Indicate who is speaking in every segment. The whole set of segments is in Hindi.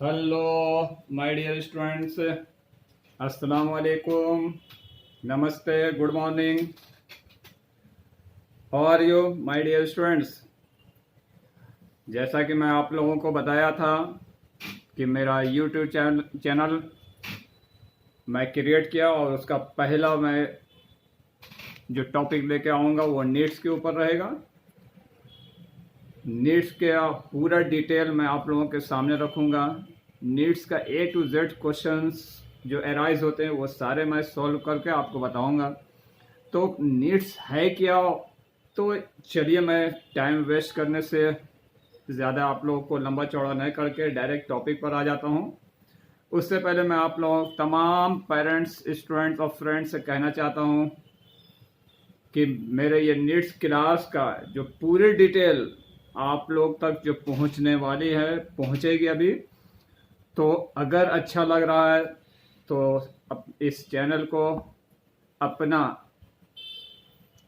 Speaker 1: हेलो माय डियर स्टूडेंट्स, अस्सलाम वालेकुम, नमस्ते, good morning. How are you my dear students? जैसा कि मैं आप लोगों को बताया था कि मेरा यूट्यूब चैनल मैं क्रिएट किया और उसका पहला मैं जो टॉपिक लेके आऊँगा वो नीट्स के ऊपर रहेगा। नीट्स के पूरा डिटेल मैं आप लोगों के सामने रखूँगा। नीट्स का A to Z क्वेश्चंस जो अराइज होते हैं वो सारे मैं सॉल्व करके आपको बताऊंगा। तो नीट्स है क्या? तो चलिए मैं टाइम वेस्ट करने से ज़्यादा आप लोगों को लंबा चौड़ा नहीं करके डायरेक्ट टॉपिक पर आ जाता हूँ। उससे पहले मैं आप लोगों तमाम पेरेंट्स, स्टूडेंट्स और फ्रेंड्स से कहना चाहता हूँ कि मेरे ये नीट्स क्लास का जो पूरी डिटेल आप लोग तक जो पहुँचने वाली है, पहुँचेगी अभी। तो अगर अच्छा लग रहा है तो इस चैनल को अपना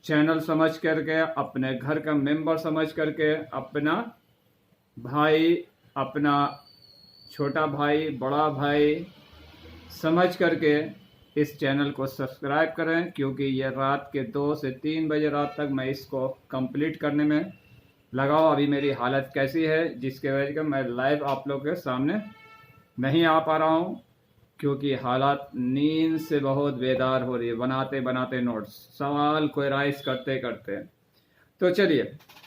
Speaker 1: चैनल समझ करके, अपने घर का मेंबर समझ करके, अपना भाई, अपना छोटा भाई, बड़ा भाई समझ करके इस चैनल को सब्सक्राइब करें, क्योंकि ये रात के 2 से 3 बजे रात तक मैं इसको कंप्लीट करने में लगा हूँ। अभी मेरी हालत कैसी है जिसके वजह से मैं लाइव आप लोग के सामने नहीं आ पा रहा हूँ, क्योंकि हालात नींद से बहुत बेदार हो रही है, बनाते बनाते नोट्स, सवाल को राइज करते करते। तो चलिए,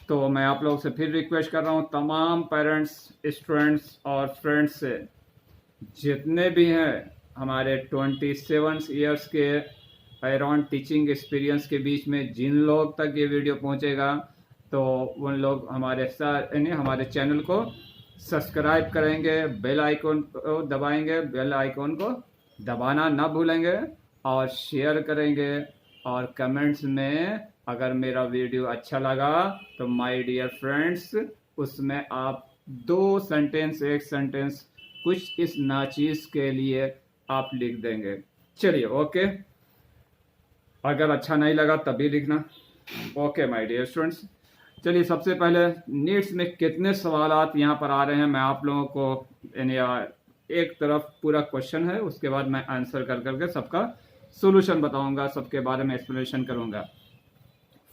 Speaker 1: तो मैं आप लोगों से फिर रिक्वेस्ट कर रहा हूँ तमाम पेरेंट्स, स्टूडेंट्स और फ्रेंड्स से, जितने भी हैं हमारे 27 ईयर्स के अराउंड टीचिंग एक्सपीरियंस के बीच में, जिन लोग तक ये वीडियो पहुँचेगा तो उन लोग हमारे चैनल को सब्सक्राइब करेंगे, बेल आइकॉन को दबाएंगे, बेल आइकॉन को दबाना ना भूलेंगे और शेयर करेंगे। और कमेंट्स में अगर मेरा वीडियो अच्छा लगा तो माय डियर फ्रेंड्स उसमें आप 2 सेंटेंस, 1 सेंटेंस कुछ इस नाचीज के लिए आप लिख देंगे। चलिए, ओके। अगर अच्छा नहीं लगा तभी लिखना। ओके माय डियर स्टूडेंट्स, चलिए सबसे पहले नीट्स में कितने सवालात यहाँ पर आ रहे हैं मैं आप लोगों को एक तरफ पूरा क्वेश्चन है, उसके बाद मैं आंसर कर करके सबका सॉल्यूशन बताऊंगा, सबके बारे में एक्सप्लेनेशन करूंगा।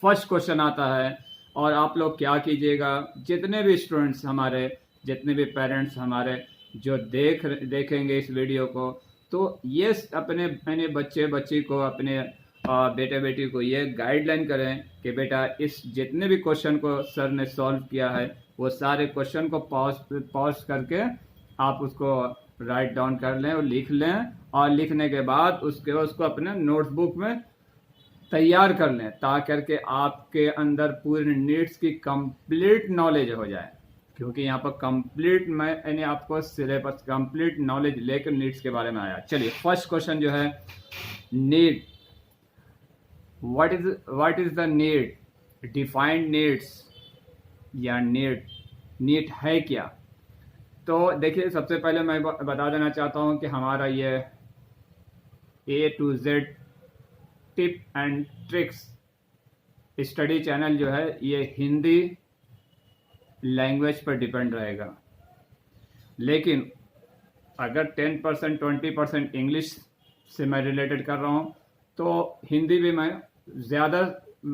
Speaker 1: फर्स्ट क्वेश्चन आता है और आप लोग क्या कीजिएगा, जितने भी स्टूडेंट्स हमारे, जितने भी पेरेंट्स हमारे जो देखेंगे इस वीडियो को, तो ये अपने बच्चे बच्ची को, अपने बेटे बेटी को ये गाइडलाइन करें कि बेटा इस जितने भी क्वेश्चन को सर ने सॉल्व किया है वो सारे क्वेश्चन को पॉज करके आप उसको राइट डाउन कर लें और लिख लें, और लिखने के बाद उसको अपने नोटबुक में तैयार कर लें, ताकि आपके अंदर पूरी नीट्स की कंप्लीट नॉलेज हो जाए। क्योंकि यहाँ पर कंप्लीट मैंने आपको सिलेबस कंप्लीट नॉलेज लेकर नीट्स के बारे में आया। चलिए फर्स्ट क्वेश्चन जो है, NEET, what is the need, defined needs या नीट है क्या? तो देखिए सबसे पहले मैं बता देना चाहता हूं कि हमारा ये A to Z tip and tricks study channel जो है ये हिंदी लैंग्वेज पर डिपेंड रहेगा, लेकिन अगर 10% 20% इंग्लिश से मैं रिलेटेड कर रहा हूं तो हिंदी भी मैं ज़्यादा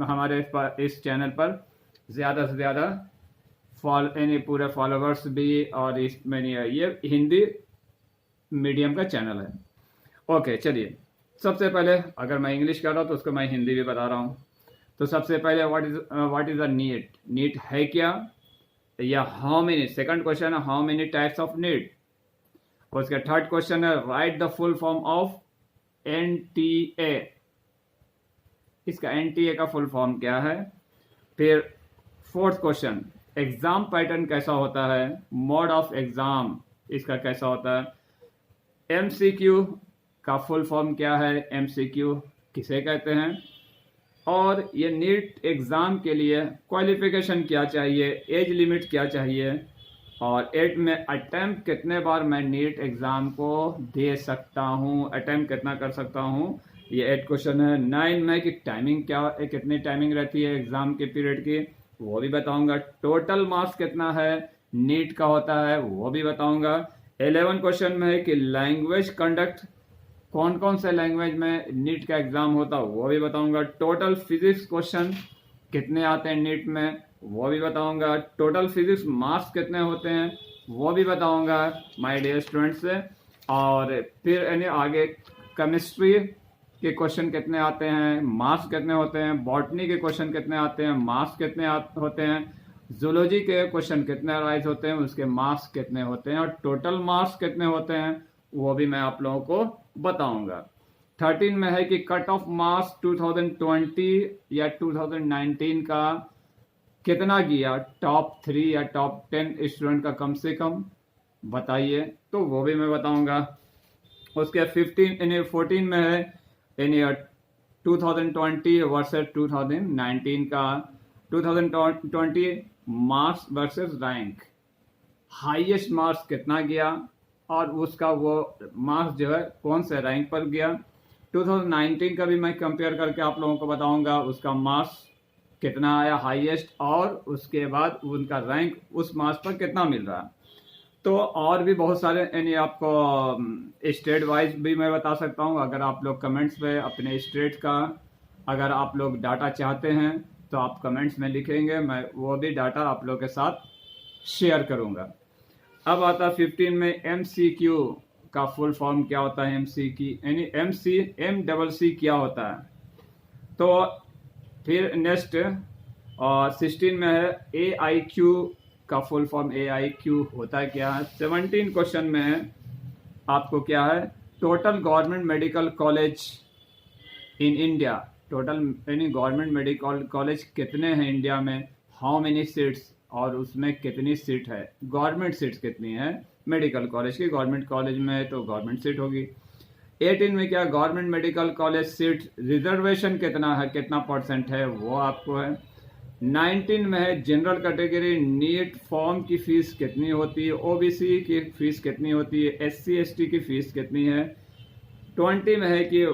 Speaker 1: हमारे इस चैनल पर ज़्यादा से ज़्यादा पूरे फॉलोवर्स भी, और इसमें ये हिंदी मीडियम का चैनल है। ओके, चलिए सबसे पहले अगर मैं इंग्लिश कर रहा हूँ तो उसको मैं हिंदी भी बता रहा हूँ। तो सबसे पहले व्हाट इज़ द नीट है क्या, या हाउ मेनी, सेकंड क्वेश्चन है how many types of NEET. उसका थर्ड क्वेश्चन है write the full form of NTA, इसका NTA का फुल फॉर्म क्या है। फिर फोर्थ क्वेश्चन, एग्जाम पैटर्न कैसा होता है, मोड ऑफ एग्जाम इसका कैसा होता है। MCQ का फुल फॉर्म क्या है, MCQ किसे कहते हैं, और ये नीट एग्ज़ाम के लिए क्वालिफिकेशन क्या चाहिए, एज लिमिट क्या चाहिए, और 8 में अटैम्प्ट कितने बार मैं नीट एग्ज़ाम को दे सकता हूँ, अटैम्प्ट कितना कर सकता हूँ, ये 8 क्वेश्चन है। 9 में कि टाइमिंग क्या, कितनी टाइमिंग रहती है एग्ज़ाम के पीरियड की, वो भी बताऊंगा। टोटल मार्क्स कितना है नीट का होता है वो भी बताऊंगा। 11 क्वेश्चन में है कि लैंग्वेज कंडक्ट, कौन कौन से लैंग्वेज में नीट का एग्जाम होता है वो भी बताऊंगा। टोटल फिजिक्स क्वेश्चन कितने आते हैं नीट में वो भी बताऊंगा। टोटल फिजिक्स मार्क्स कितने होते हैं वो भी बताऊंगा माय डियर स्टूडेंट्स। और फिर यानी आगे केमिस्ट्री के क्वेश्चन कितने आते हैं, मार्क्स कितने होते हैं, बॉटनी के क्वेश्चन कितने आते हैं, मार्क्स कितने होते हैं, जूलॉजी के क्वेश्चन कितने अराइज होते हैं, उसके मार्क्स कितने होते हैं, और टोटल मार्क्स कितने होते हैं वो भी मैं आप लोगों को बताऊंगा। 13 में है कि कट ऑफ मार्क्स 2020 या 2019 का कितना गया, टॉप 3 या टॉप 10 स्टूडेंट का कम से कम बताइए, तो वो भी मैं बताऊंगा। उसके 14 में है इन 2020 वर्सेस 2019 का 2020 marks versus rank, highest marks कितना गया और उसका वो मार्क्स जो है कौन से रैंक पर गया। 2019 का भी मैं कंपेयर करके आप लोगों को बताऊंगा उसका मार्क्स कितना आया हाईएस्ट, और उसके बाद उनका रैंक उस मार्क्स पर कितना मिल रहा है। तो और भी बहुत सारे यानी आपको स्टेट वाइज भी मैं बता सकता हूँ। अगर आप लोग कमेंट्स पे अपने स्टेट का अगर आप लोग डाटा चाहते हैं तो आप कमेंट्स में लिखेंगे, मैं वो भी डाटा आप लोग के साथ शेयर करूँगा। अब आता है 15 में MCQ का फुल फॉर्म क्या होता है, MCQ यानी MC क्या होता है। तो फिर नेक्स्ट 16 में है AIQ का फुल फॉर्म AIQ होता है क्या है। 17 क्वेश्चन में है आपको क्या है, total government medical college in India, total यानी गवर्नमेंट मेडिकल कॉलेज कितने हैं इंडिया में, हाउ मेनी सीट्स, और उसमें कितनी सीट है, गवर्नमेंट सीट्स कितनी है मेडिकल कॉलेज की, गवर्नमेंट कॉलेज में है तो गवर्नमेंट सीट होगी। 18 में क्या, government medical college seat reservation कितना है, कितना परसेंट है वो आपको है। 19 में है जनरल कैटेगरी नीट फॉर्म की फीस कितनी होती है, OBC की फीस कितनी होती है, SC ST की फीस कितनी है। 20 में है कि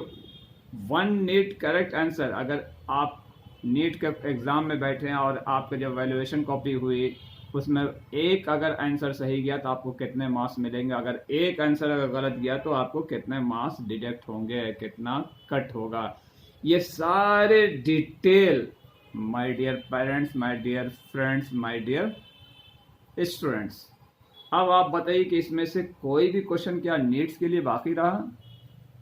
Speaker 1: 1 नीट करेक्ट आंसर, अगर आप नीट के एग्ज़ाम में बैठे हैं और आपका जब वैल्यूएशन कॉपी हुई उसमें एक अगर आंसर सही गया तो आपको कितने मार्क्स मिलेंगे, अगर एक आंसर अगर गलत गया तो आपको कितने मार्क्स डिडक्ट होंगे, कितना कट होगा। ये सारे detail my dear parents, my dear friends, my dear students, अब आप बताइए कि इसमें से कोई भी क्वेश्चन क्या नीट्स के लिए बाकी रहा।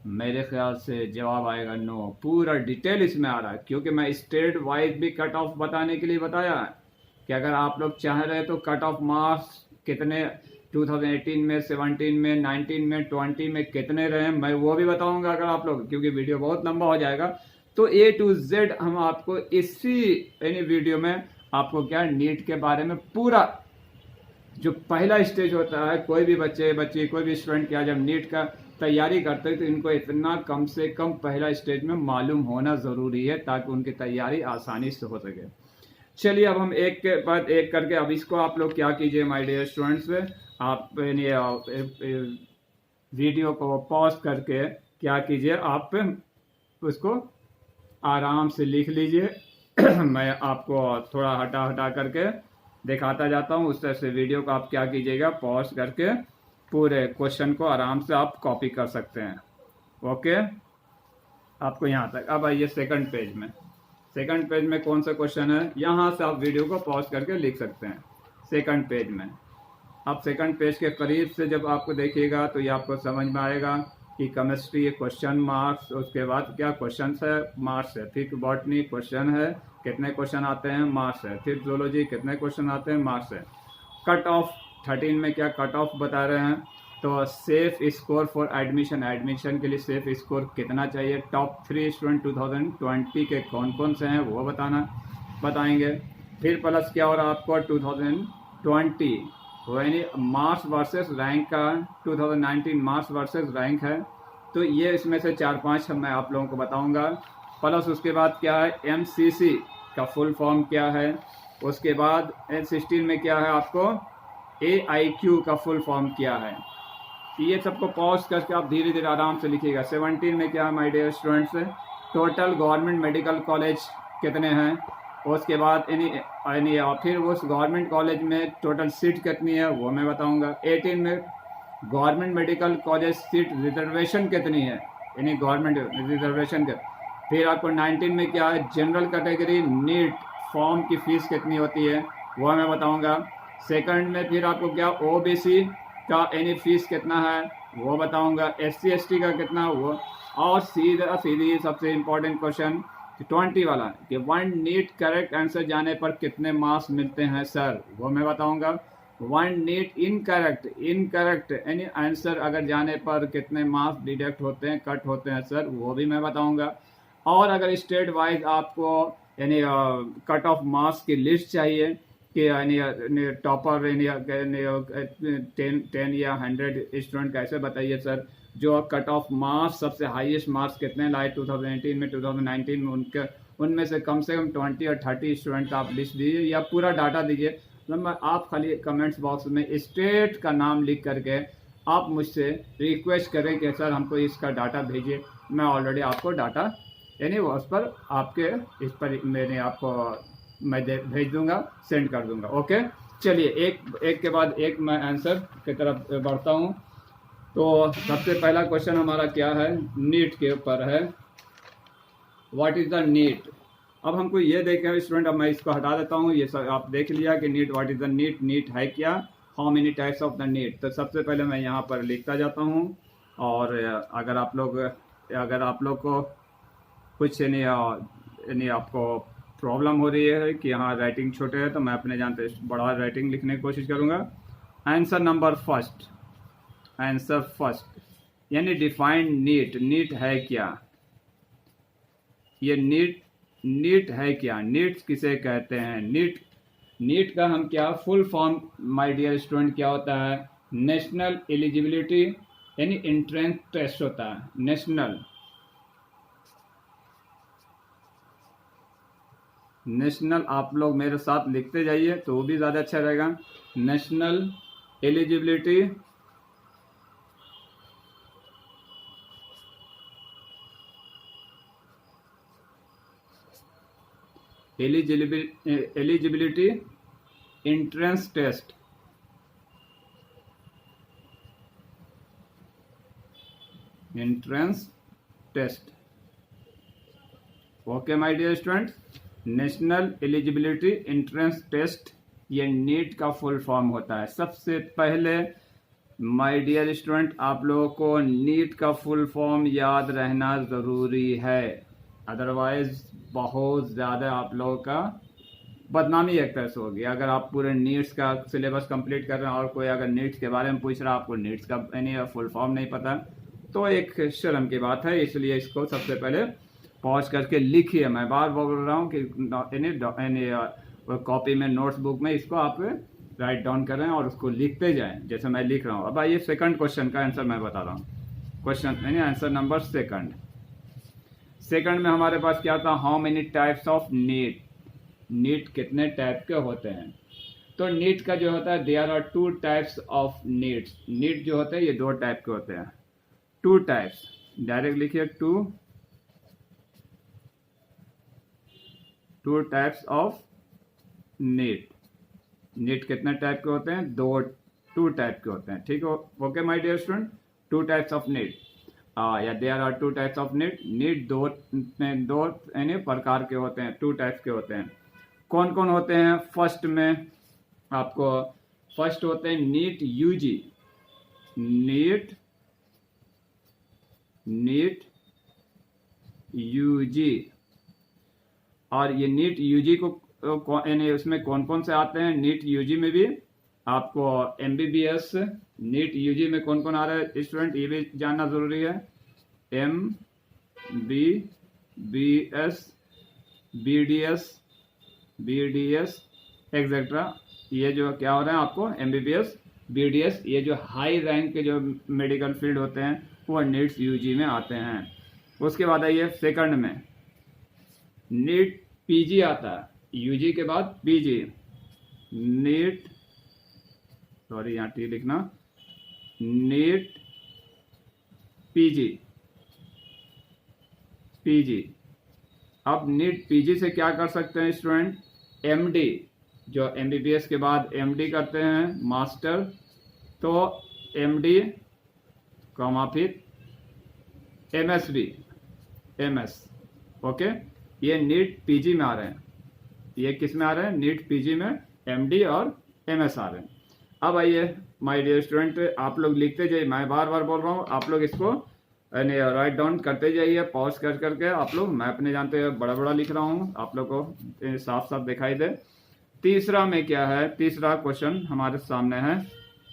Speaker 1: मेरे ख्याल से जवाब आएगा नो, पूरा डिटेल इसमें आ रहा है, क्योंकि मैं स्टेट वाइज भी कट ऑफ बताने के लिए बताया है कि अगर आप लोग चाह रहे तो कट ऑफ मार्क्स कितने 2018 में, 17 में, 19 में, 20 में कितने रहे मैं वो भी बताऊंगा अगर आप लोग, क्योंकि वीडियो बहुत लंबा हो जाएगा। तो A to Z हम आपको इसी यानी वीडियो में आपको क्या नीट के बारे में पूरा जो पहला स्टेज होता है, कोई भी बच्ची कोई भी स्टूडेंट क्या जब नीट का तैयारी करते हैं तो इनको इतना कम से कम पहला स्टेज में मालूम होना ज़रूरी है ताकि उनकी तैयारी आसानी से हो सके। चलिए अब हम एक के बाद एक करके, अब इसको आप लोग क्या कीजिए माय डियर स्टूडेंट्स, आप वीडियो को पॉज करके क्या कीजिए, आप उसको आराम से लिख लीजिए मैं आपको थोड़ा हटा करके दिखाता जाता हूँ। उस तरह से वीडियो को आप क्या कीजिएगा, पॉज करके पूरे क्वेश्चन को आराम से आप कॉपी कर सकते हैं। ओके, आपको यहाँ तक। अब आइए सेकंड पेज में, सेकंड पेज में कौन सा क्वेश्चन है, यहाँ से आप वीडियो को पॉज करके लिख सकते हैं सेकंड पेज में। आप सेकंड पेज के करीब से जब आपको देखिएगा तो ये आपको समझ में आएगा कि केमिस्ट्री क्वेश्चन मार्क्स, उसके बाद क्या क्वेश्चन है मार्क्स है, फिर बॉटनी क्वेश्चन है कितने क्वेश्चन आते हैं मार्क्स है, फिर जूलॉजी कितने क्वेश्चन आते हैं मार्क्स है। कट ऑफ 13 में क्या कट ऑफ बता रहे हैं, तो safe score for admission, admission के लिए सेफ स्कोर कितना चाहिए, टॉप 3 स्टूडेंट 2020 के कौन कौन से हैं वो बताएंगे। फिर प्लस क्या हो रहा है आपको 2020 यानी मार्क्स वर्सेस रैंक का, 2019 मार्क्स वर्सेस रैंक है, तो ये इसमें से 4-5 मैं आप लोगों को बताऊंगा। प्लस उसके बाद क्या है MCC का फुल फॉर्म क्या है, उसके बाद 16 में क्या है आपको AIQ का फुल फॉर्म क्या है। ये सबको पॉज करके आप धीरे धीरे आराम से लिखिएगा। 17 में क्या है my dear students, total government medical college कितने हैं, उसके बाद फिर उस गवर्नमेंट कॉलेज में टोटल सीट कितनी है वो मैं बताऊंगा। 18 में government medical college seat reservation कितनी है, यानी गवर्नमेंट रिजर्वेशन के। फिर आपको 19 में क्या है, जनरल कैटेगरी नीट फॉर्म की फ़ीस कितनी होती है वो मैं बताऊंगा। सेकंड में फिर आपको क्या ओबीसी का यानी फ़ीस कितना है वो बताऊंगा, SC ST का कितना वो, और सीधा सीधी सबसे इम्पोर्टेंट क्वेश्चन 20 वाला कि 1 नीट करेक्ट आंसर जाने पर कितने मार्क्स मिलते हैं सर, वो मैं बताऊंगा। 1 नीट इनकरेक्ट यानी आंसर अगर जाने पर कितने मार्क्स डिडक्ट होते हैं, कट होते हैं सर, वो भी मैं बताऊंगा। और अगर स्टेट वाइज आपको यानी कट ऑफ मार्क्स की लिस्ट चाहिए कि यानी टॉपर यानी 10 या 100 स्टूडेंट कैसे बताइए सर, जो कट ऑफ मार्क्स सबसे हाईएस्ट मार्क्स कितने लाए 2018 में 2019 में, उनमें से कम 20 और 30 स्टूडेंट का आप लिस्ट दीजिए या पूरा डाटा दीजिए। मतलब आप खाली कमेंट्स बॉक्स में स्टेट का नाम लिख करके आप मुझसे रिक्वेस्ट करें कि सर हमको इसका डाटा भेजिए, मैं ऑलरेडी आपको डाटा यानी उस पर आपके इस पर मैंने आपको मैं भेज दूंगा, सेंड कर दूंगा। ओके, चलिए एक के बाद एक मैं आंसर की तरफ बढ़ता हूँ। तो सबसे पहला क्वेश्चन हमारा क्या है, नीट के ऊपर है। What is the NEET. अब हमको ये देखें स्टूडेंट, अब मैं इसको हटा देता हूँ, ये सब आप देख लिया कि NEET what is the NEET, NEET है क्या, how many types of the NEET. तो सबसे पहले मैं यहाँ पर लिखता जाता हूँ, और अगर आप लोग को कुछ यानी आपको प्रॉब्लम हो रही है कि यहाँ राइटिंग छोटे है, तो मैं अपने जानते बड़ा राइटिंग लिखने की कोशिश करूँगा। आंसर फर्स्ट यानी डिफाइंड नीट, नीट है क्या, ये नीट है क्या, नीट किसे कहते हैं। नीट का हम क्या full form my dear student क्या होता है, नेशनल एलिजिबिलिटी यानी एंट्रेंस टेस्ट होता है। नेशनल आप लोग मेरे साथ लिखते जाइए तो वो भी ज़्यादा अच्छा रहेगा। National eligibility entrance test. Okay my dear student, national eligibility entrance test ये नीट का फुल फॉर्म होता है। सबसे पहले माय डियर स्टूडेंट आप लोगों को नीट का फुल फॉर्म याद रहना ज़रूरी है, अदरवाइज बहुत ज़्यादा आप लोगों का बदनामी एक तरह से होगी। अगर आप पूरे नीट्स का सिलेबस कंप्लीट कर रहे हैं और कोई अगर नीट्स के बारे में पूछ रहा है, आपको नीट्स का यानी फुल फॉर्म नहीं पता, तो एक शर्म की बात है। इसलिए इसको सबसे पहले पॉज करके लिखिए। मैं बार बोल रहा हूँ कि कॉपी में नोट्स बुक में इसको आप राइट डाउन करें और उसको लिखते जाएं जैसे मैं लिख रहा हूँ। अब आइए सेकंड क्वेश्चन का आंसर मैं बता रहा हूँ। क्वेश्चन यानी आंसर नंबर सेकंड में हमारे पास क्या था, how many types of NEET, NEET कितने टाइप के होते हैं। तो नीट का जो होता है there are 2 types of NEETs. NEET जो होते हैं ये 2 टाइप के होते हैं, 2 टाइप्स, डायरेक्ट लिखिए 2 टाइप्स ऑफ नीट। नीट कितने टाइप के होते हैं, 2 टाइप के होते हैं, ठीक है। Okay my dear student, 2 types of NEET या there are 2 types of NEET. NEET दो यानी प्रकार के होते हैं, 2 टाइप्स के होते हैं। कौन कौन होते हैं, फर्स्ट में आपको फर्स्ट होते हैं नीट यूजी, नीट यूजी। और ये नीट यूजी को यानी उसमें कौन कौन से आते हैं, नीट यूजी में भी आपको MBBS, नीट यूजी में कौन कौन आ रहा है स्टूडेंट, ये भी जानना जरूरी है। MBBS, BDS एक्सेट्रा, ये जो क्या हो रहा है आपको MBBS, BDS, ये जो हाई रैंक के जो मेडिकल फील्ड होते हैं वो नीट यूजी में आते हैं। उसके बाद आइए सेकंड में नीट पीजी आता है, यूजी के बाद पीजी, नीट सॉरी यहाँ टी लिखना, नीट पीजी। अब नीट पीजी से क्या कर सकते हैं स्टूडेंट, MD, जो MBBS के बाद MD करते हैं मास्टर, तो MD कॉमा फिर MS भी, MS, ओके। ये नीट PG में आ रहे हैं, ये किस में आ रहे हैं? नीट PG में MD और MS आ रहे हैं। अब आइए माय डियर स्टूडेंट, आप लोग लिखते जाइए, मैं बार बार बोल रहा हूँ, आप लोग इसको राइट डाउन करते जाइए पॉज कर करके। आप लोग, मैं अपने जानते हैं बड़ा बड़ा लिख रहा हूँ, आप लोग को साफ साफ दिखाई दे। तीसरा में क्या है? तीसरा क्वेश्चन हमारे सामने है,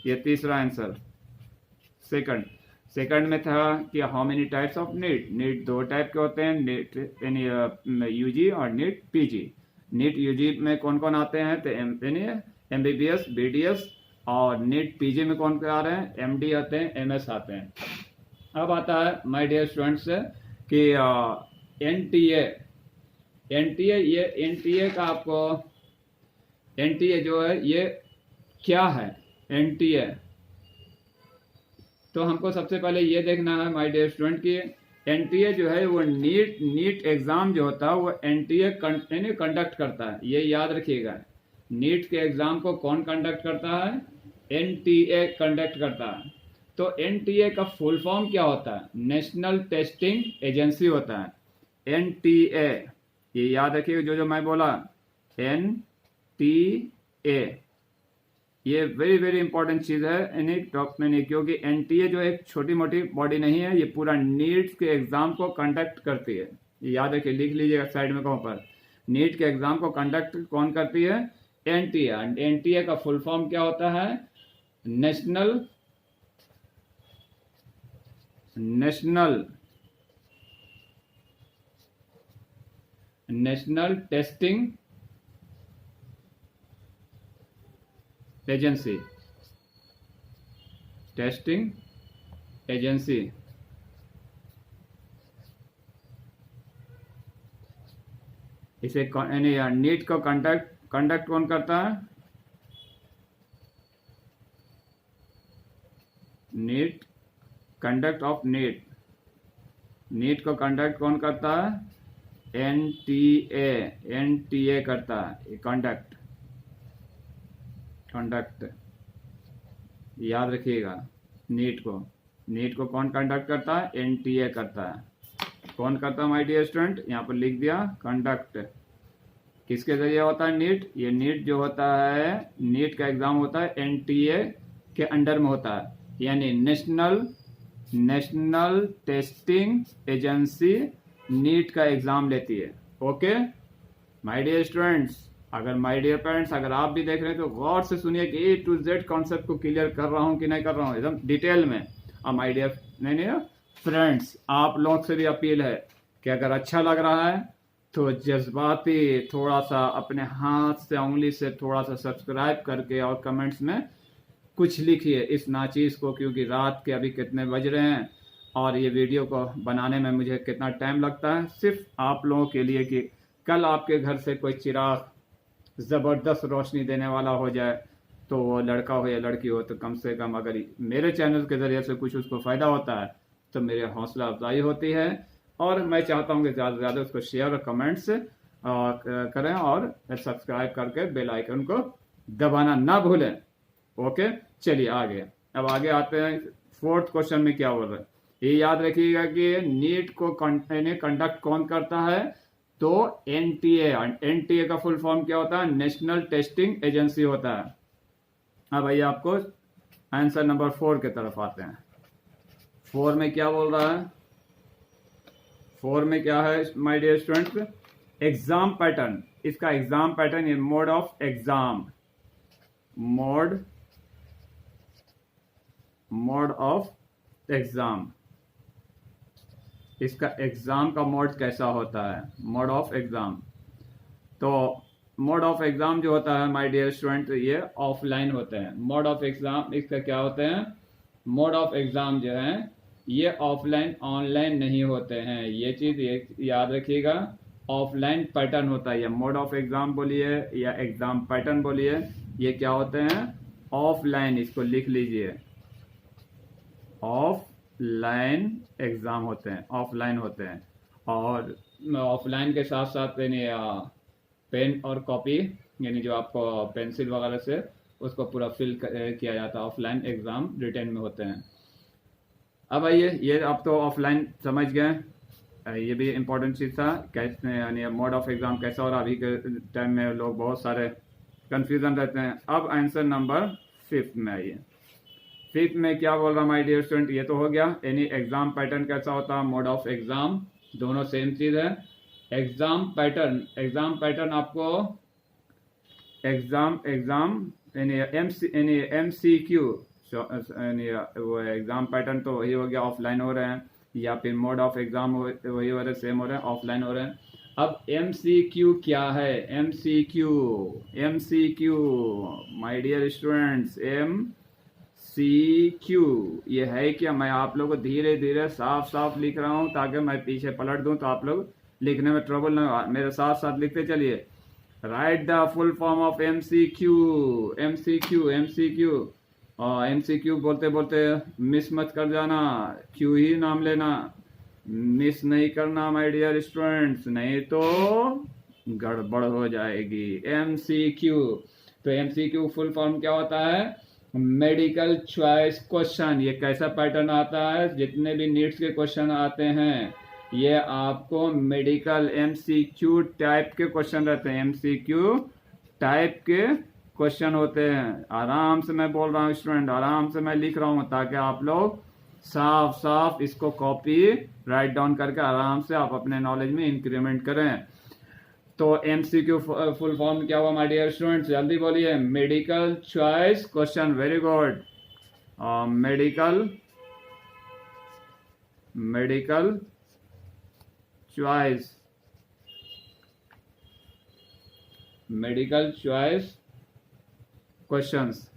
Speaker 1: ये तीसरा आंसर। सेकंड में था कि how many types of NEET. NEET दो टाइप के होते हैं, नीट यूजी और नीट पीजी। नीट यूजी में कौन कौन आते हैं? तो MBBS, BDS, और नीट पीजी में कौन आ रहे हैं? MD आते हैं, MS आते हैं। अब आता है माय डियर स्टूडेंट्स कि NTA, ये NTA का आपको, NTA जो है ये क्या है? NTA तो हमको सबसे पहले ये देखना है माय डियर स्टूडेंट कि NTA जो है वो नीट एग्जाम जो होता है वो NTA कंडक्ट करता है। ये याद रखिएगा, नीट के एग्जाम को कौन कंडक्ट करता है? NTA कंडक्ट करता है। तो NTA का फुल फॉर्म क्या होता है? नेशनल टेस्टिंग एजेंसी होता है NTA। ये याद रखिएगा जो मैं बोला, NTA, ये वेरी वेरी इंपॉर्टेंट चीज है यानी टॉप में नहीं, क्योंकि NTA जो एक छोटी मोटी बॉडी नहीं है, ये पूरा नीट के एग्जाम को कंडक्ट करती है। ये याद रखिए, लिख लीजिएगा साइड में कहीं पर, नीट के एग्जाम को कंडक्ट कौन करती है? NTA। NTA का फुल फॉर्म क्या होता है? नेशनल टेस्टिंग एजेंसी, इसे नीट को कंडक्ट कौन करता है? नीट को कंडक्ट कौन करता है? NTA करता है कंडक्ट। याद रखिएगा, नीट को कौन कंडक्ट करता है? NTA करता है। कौन करता है माय डियर स्टूडेंट? यहाँ पर लिख दिया, कंडक्ट। किसके जरिए होता है नीट? ये नीट जो होता है, नीट का एग्जाम होता है NTA के अंडर में होता है, यानी नेशनल टेस्टिंग एजेंसी नीट का एग्जाम लेती है। ओके माय डियर स्टूडेंट्स, अगर माय डियर पेरेंट्स, अगर आप भी देख रहे हैं तो गौर से सुनिए कि A to Z कॉन्सेप्ट को क्लियर कर रहा हूं कि नहीं कर रहा हूं, एकदम डिटेल में। और माय डियर नहीं फ्रेंड्स, आप लोग से भी अपील है कि अगर अच्छा लग रहा है तो जज्बाती थोड़ा सा अपने हाथ से, उंगली से थोड़ा सा सब्सक्राइब करके और कमेंट्स में कुछ लिखिए इस नाचीज को, क्योंकि रात के अभी कितने बज रहे हैं और ये वीडियो को बनाने में मुझे कितना टाइम लगता है, सिर्फ आप लोगों के लिए कि कल आपके घर से कोई चिराग ज़बरदस्त रोशनी देने वाला हो जाए, तो वो लड़का हो या लड़की हो, तो कम से कम अगर मेरे चैनल के ज़रिए से कुछ उसको फ़ायदा होता है तो मेरे हौसला अफजाई होती है। और मैं चाहता हूँ कि ज़्यादा से ज़्यादा उसको शेयर और कमेंट्स करें और सब्सक्राइब करके बेल आइकन को दबाना ना भूलें। ओके चलिए आगे, अब आगे आते हैं। फोर्थ क्वेश्चन में क्या बोल रहे हैं, ये याद रखिएगा कि नीट को कंडक्ट कौन करता है? तो NTA का फुल फॉर्म क्या होता है? नेशनल टेस्टिंग एजेंसी होता है। अब आइए आपको आंसर नंबर 4 की तरफ आते हैं। 4 में क्या बोल रहा है? 4 में क्या है my dear students? Exam pattern. इसका एग्जाम पैटर्न ये mode of exam, mode of exam, इसका एग्जाम का मोड कैसा होता है? Mode of exam. तो मोड ऑफ एग्जाम जो होता है माय डियर स्टूडेंट, ये ऑफलाइन होते हैं। मोड ऑफ एग्जाम इसका क्या होते हैं? मोड ऑफ एग्जाम जो है ये ऑफलाइन, ऑनलाइन नहीं होते हैं। ये चीज याद रखिएगा, ऑफलाइन पैटर्न होता है। ये मोड ऑफ एग्जाम बोलिए या एग्जाम पैटर्न बोलिए, ये क्या होते हैं? ऑफलाइन। इसको लिख लीजिए, ऑफलाइन एग्जाम होते हैं, ऑफलाइन होते हैं। और ऑफलाइन के साथ साथ पेन और कॉपी, यानी जो आपको पेंसिल वगैरह से उसको पूरा फिल किया जाता है। ऑफलाइन एग्ज़ाम रिटर्न में होते हैं। अब आइए, ये आप तो ऑफलाइन समझ गए, ये भी इम्पोर्टेंट चीज़ था कैसे, यानी मोड ऑफ एग्ज़ाम कैसा हो रहा। अभी के टाइम में लोग बहुत सारे कंफ्यूजन रहते हैं। अब आंसर नंबर 5 में आइए। 5 में क्या बोल रहा माय डियर स्टूडेंट, ये तो हो गया। यानी एग्ज़ाम पैटर्न कैसा होता है, मोड ऑफ एग्ज़ाम, दोनों सेम चीज़ है। एग्ज़ाम पैटर्न आपको एग्ज़ाम यानी MCQ, वो एग्ज़ाम पैटर्न तो वही हो गया, ऑफलाइन हो रहे हैं, या फिर मोड ऑफ एग्ज़ाम वही हो रहे हैं, सेम हो रहे हैं, ऑफलाइन हो रहे हैं। अब MCQ क्या है? MCQ my dear students, MCQ ये है क्या? मैं आप लोगों को धीरे धीरे साफ साफ लिख रहा हूँ ताकि मैं पीछे पलट दूँ तो आप लोग लिखने में ट्रबल ना हो। मेरे साथ साथ लिखते चलिए। Right the full form of MCQ। MCQ बोलते बोलते मिस मत कर जाना, क्यू ही नाम लेना, मिस नहीं करना माय डियर स्टूडेंट्स, नहीं तो गड़बड़ हो जाएगी। MCQ, तो MCQ फुल फॉर्म क्या होता है? Medical choice question. ये कैसा पैटर्न आता है? जितने भी नीट्स के क्वेश्चन आते हैं ये आपको मेडिकल MCQ टाइप के क्वेश्चन रहते हैं, MCQ टाइप के क्वेश्चन होते हैं। आराम से मैं बोल रहा हूँ स्टूडेंट, आराम से मैं लिख रहा हूँ ताकि आप लोग साफ साफ इसको कॉपी राइट डाउन करके आराम से आप अपने नॉलेज में इंक्रीमेंट करें। तो MCQ फुल फॉर्म क्या हुआ माय डियर स्टूडेंट्स? जल्दी बोलिए। Medical choice question, very good. Medical choice questions.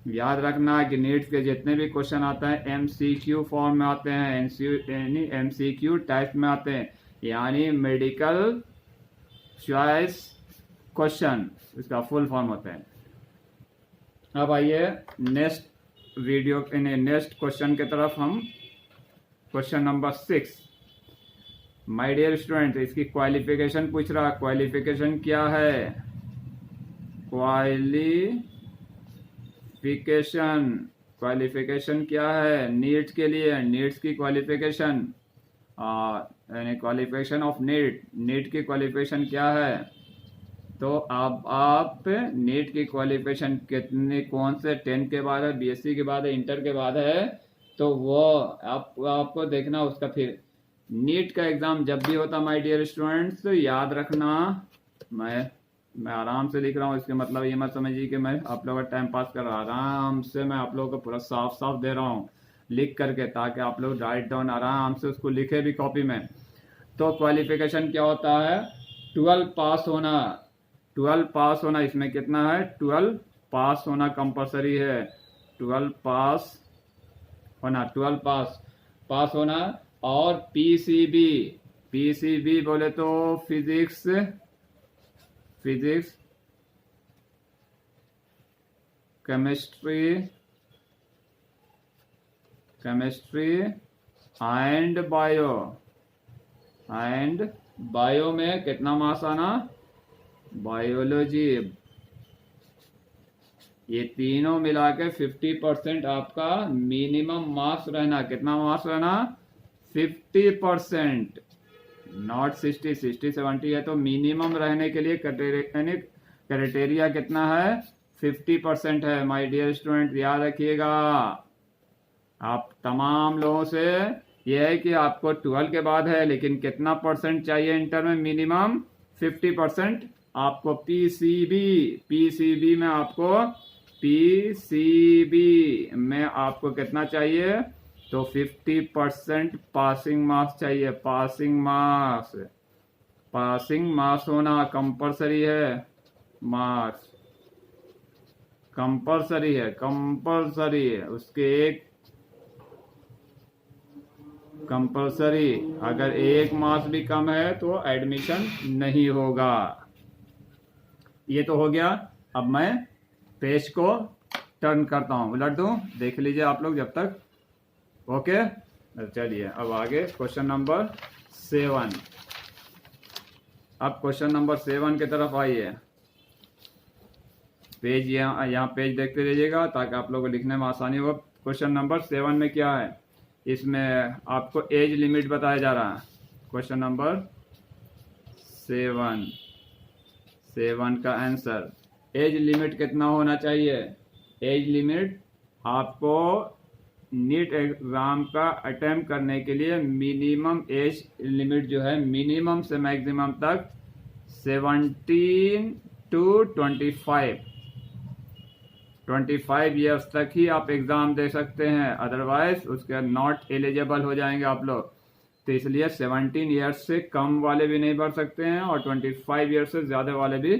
Speaker 1: याद रखना कि नीट्स के जितने भी क्वेश्चन आते हैं MCQ फॉर्म में आते हैं, यानी MCQ टाइप में आते हैं, यानी मेडिकल चॉइस क्वेश्चन इसका फुल फॉर्म होता है। अब आइए नेक्स्ट क्वेश्चन की तरफ। हम question number 6 my dear student, इसकी क्वालिफिकेशन पूछ रहा। क्वालिफिकेशन क्या है? क्वालिफिकेशन क्या है नीट्स के लिए? नीट्स की क्वालिफिकेशन, यानी क्वालिफिकेशन ऑफ नीट की क्वालिफिकेशन क्या है? तो आप नीट की क्वालिफिकेशन कितने, कौन से 10 के बाद है, BSc के बाद है, इंटर के बाद है, तो वो आपको देखना उसका। फिर नीट का एग्ज़ाम जब भी होता माय डियर स्टूडेंट्स तो याद रखना, मैं आराम से लिख रहा हूँ, इसके मतलब ये मत समझिए कि मैं आप लोगों का टाइम पास कर रहा हूँ। आराम से मैं आप लोगों को पूरा साफ साफ दे रहा हूँ लिख करके, ताकि आप लोग राइट डाउन आराम से उसको लिखे भी कॉपी में। तो क्वालिफिकेशन क्या होता है? 12 पास होना। इसमें कितना है? 12 पास होना कंपलसरी है। 12 पास होना। और PCB बोले तो फिजिक्स, केमिस्ट्री एंड बायो में कितना मार्क्स आना? बायोलॉजी, ये तीनों मिला के 50% आपका मिनिमम मार्क्स रहना। कितना मार्क्स रहना? 50%, नॉट 60 70 है। तो मिनिमम रहने के लिए क्राइटेरिया कितना है? 50% है माय डियर स्टूडेंट, याद रखिएगा। आप तमाम लोगों से यह है कि आपको 12 के बाद है, लेकिन कितना परसेंट चाहिए इंटर में? मिनिमम 50%। आपको PCB में आपको कितना चाहिए? तो 50% पासिंग मार्क्स चाहिए। पासिंग मार्क्स होना कंपलसरी है। मार्क्स कंपलसरी है। उसके एक कंपलसरी, अगर एक मार्क्स भी कम है तो एडमिशन नहीं होगा। ये तो हो गया। अब मैं पेज को टर्न करता हूँ, उलट दूँ, देख लीजिए आप लोग जब तक। ओके, चलिए अब आगे क्वेश्चन नंबर 7। अब क्वेश्चन नंबर 7 की तरफ आइए। पेज यहाँ पेज देखते रहिएगा ताकि आप लोगों को लिखने में आसानी हो। क्वेश्चन नंबर 7 में क्या है, इसमें आपको एज लिमिट बताया जा रहा है। क्वेश्चन नंबर 7 का आंसर, एज लिमिट कितना होना चाहिए? एज लिमिट आपको नीट एग्ज़ाम का अटेम्प्ट करने के लिए मिनिमम एज लिमिट जो है, मिनिमम से मैक्सिमम तक 17 to 25 ईयर्स तक ही आप एग्ज़ाम दे सकते हैं, अदरवाइज उसके नॉट एलिजिबल हो जाएंगे आप लोग। तो इसलिए 17 ईयर्स से कम वाले भी नहीं भर सकते हैं और 25 ईयर्स से ज़्यादा वाले भी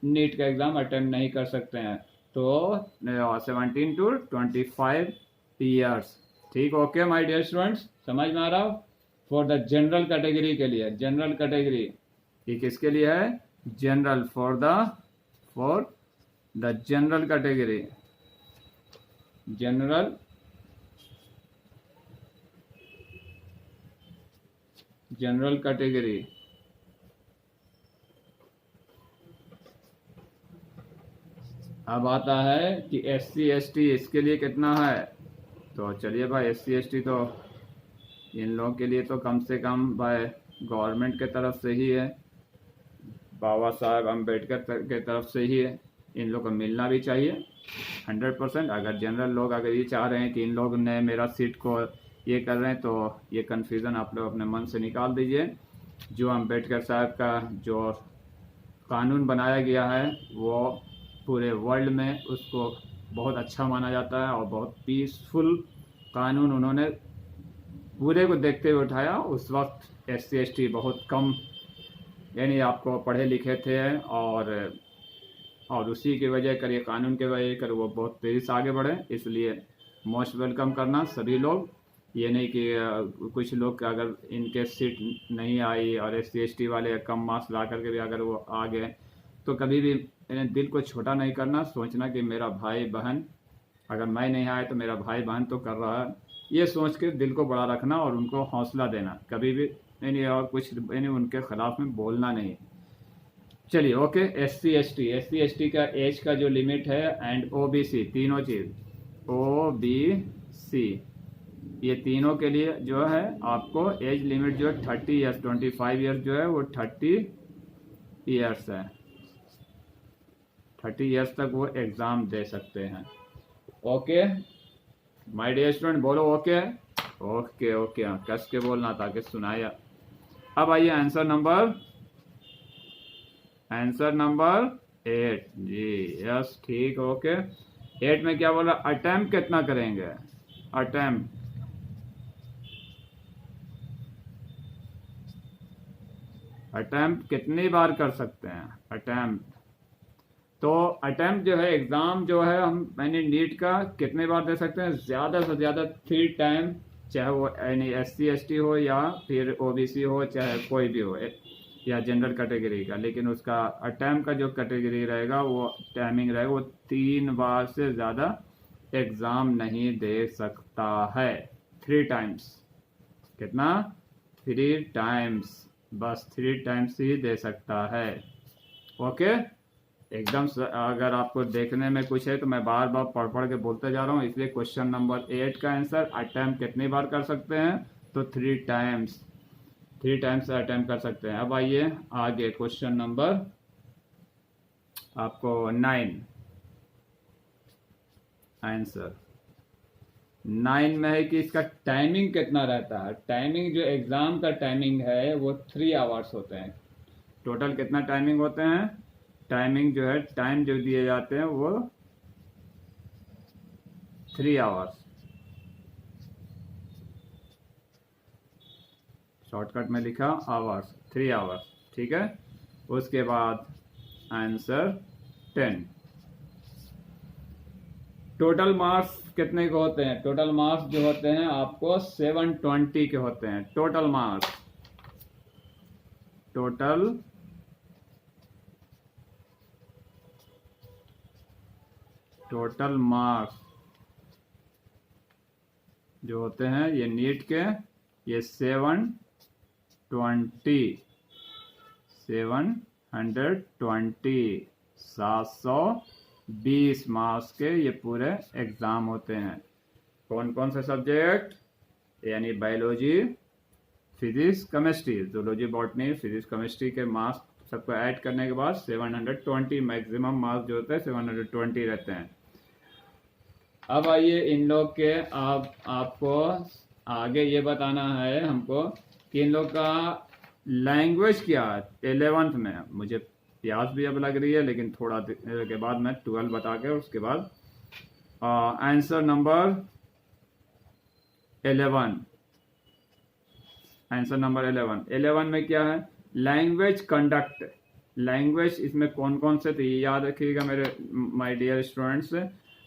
Speaker 1: नीट का एग्ज़ाम अटेम्प्ट नहीं कर सकते हैं। तो 17 to 25 ईयर्स, ठीक। ओके माय डियर स्टूडेंट्स, समझ में आ रहा हो? फॉर द जनरल कैटेगरी के लिए, जनरल कैटेगरी ये किसके लिए है? General, for the general category, general category. अब आता है कि SC ST इसके लिए कितना है। तो चलिए भाई, SC ST तो इन लोगों के लिए तो कम से कम भाई गवर्नमेंट के तरफ से ही है, बाबा साहब अम्बेडकर के तरफ से ही है, इन लोग को मिलना भी चाहिए 100%। अगर जनरल लोग अगर ये चाह रहे हैं कि इन लोग ने मेरा सीट को ये कर रहे हैं, तो ये कन्फ्यूज़न आप लोग अपने मन से निकाल दीजिए। जो अम्बेडकर साहब का जो कानून बनाया गया है वो पूरे वर्ल्ड में उसको बहुत अच्छा माना जाता है और बहुत पीसफुल कानून उन्होंने पूरे को देखते हुए उठाया। उस वक्त SC ST बहुत कम यानी आपको पढ़े लिखे थे और उसी की वजह कर, ये कानून के वजह कर वो बहुत तेज़ी से आगे बढ़े। इसलिए मोस्ट वेलकम करना सभी लोग। ये नहीं कि कुछ लोग अगर इनके सीट नहीं आई और SC ST वाले कम मार्क्स ला करके भी अगर वो आ गए, तो कभी भी दिल को छोटा नहीं करना, सोचना कि मेरा भाई बहन, अगर मैं नहीं आया तो मेरा भाई बहन तो कर रहा है, ये सोच के दिल को बड़ा रखना और उनको हौसला देना, कभी भी नहीं और कुछ नहीं उनके खिलाफ में बोलना नहीं। चलिए ओके, SC ST का एज का जो लिमिट है एंड OBC, तीनों चीज़ OBC ये तीनों के लिए जो है आपको एज लिमिट जो है 30 ईयर्स, 25 ईयर्स जो है वो 30 ईयर्स है। 30 ईयर्स तक वो एग्ज़ाम दे सकते हैं। ओके माय डियर स्टूडेंट, बोलो ओके ओके ओके, कस के बोलना ताकि सुनाया। अब आइए आंसर नंबर 8 जी, यस ठीक। ओके 8 में क्या बोला? अटेम्प्ट कितना करेंगे? अटेम्प्ट कितनी बार कर सकते हैं? तो अटेम्प्ट जो है एग्ज़ाम जो है मैंने नीट का कितने बार दे सकते हैं? ज़्यादा से ज़्यादा 3 टाइम, चाहे वो यानी SC ST हो या फिर OBC हो, चाहे कोई भी हो या जनरल कैटेगरी का। लेकिन उसका अटेम्प्ट का जो कैटेगरी रहेगा वो टाइमिंग रहेगा, वो 3 बार से ज़्यादा एग्ज़ाम नहीं दे सकता है। 3 टाइम्स, कितना? 3 टाइम्स, बस 3 टाइम्स ही दे सकता है। ओके एकदम अगर आपको देखने में कुछ है तो मैं बार बार पढ़ के बोलते जा रहा हूँ, इसलिए क्वेश्चन नंबर 8 का आंसर अटेम्प्ट कितनी बार कर सकते हैं? तो 3 टाइम्स अटेम्प्ट कर सकते हैं। अब आइए आगे, क्वेश्चन नंबर आपको 9 आंसर 9 में है कि इसका टाइमिंग कितना रहता है। टाइमिंग जो एग्ज़ाम का टाइमिंग है वो 3 आवर्स होते हैं। टोटल कितना टाइमिंग होते हैं? टाइमिंग जो है, टाइम जो दिए जाते हैं वो 3 आवर्स। शॉर्टकट में लिखा आवर्स, 3 आवर्स, ठीक है। उसके बाद आंसर 10। टोटल मार्क्स कितने के होते हैं? टोटल मार्क्स जो होते हैं आपको 720 के होते हैं। टोटल मार्क्स जो होते हैं ये नीट के, ये 720 720 720 मार्क्स के ये पूरे एग्ज़ाम होते हैं। कौन कौन से सब्जेक्ट, यानी biology, physics, chemistry, zoology, botany, physics, chemistry के मार्क्स सबको ऐड करने के बाद 720 मैक्सिमम मार्क्स जो होते हैं 720 रहते हैं। अब आइए इन लोग के आपको आगे ये बताना है हमको कि इन लोग का लैंग्वेज क्या है। 11th में मुझे प्यास भी अब लग रही है, लेकिन थोड़ा देर के बाद मैं 12 बता के उसके बाद आंसर नंबर 11। आंसर नंबर 11 में क्या है, लैंग्वेज कंडक्ट। लैंग्वेज इसमें कौन कौन से, तो ये याद रखिएगा मेरे माय डियर स्टूडेंट्स।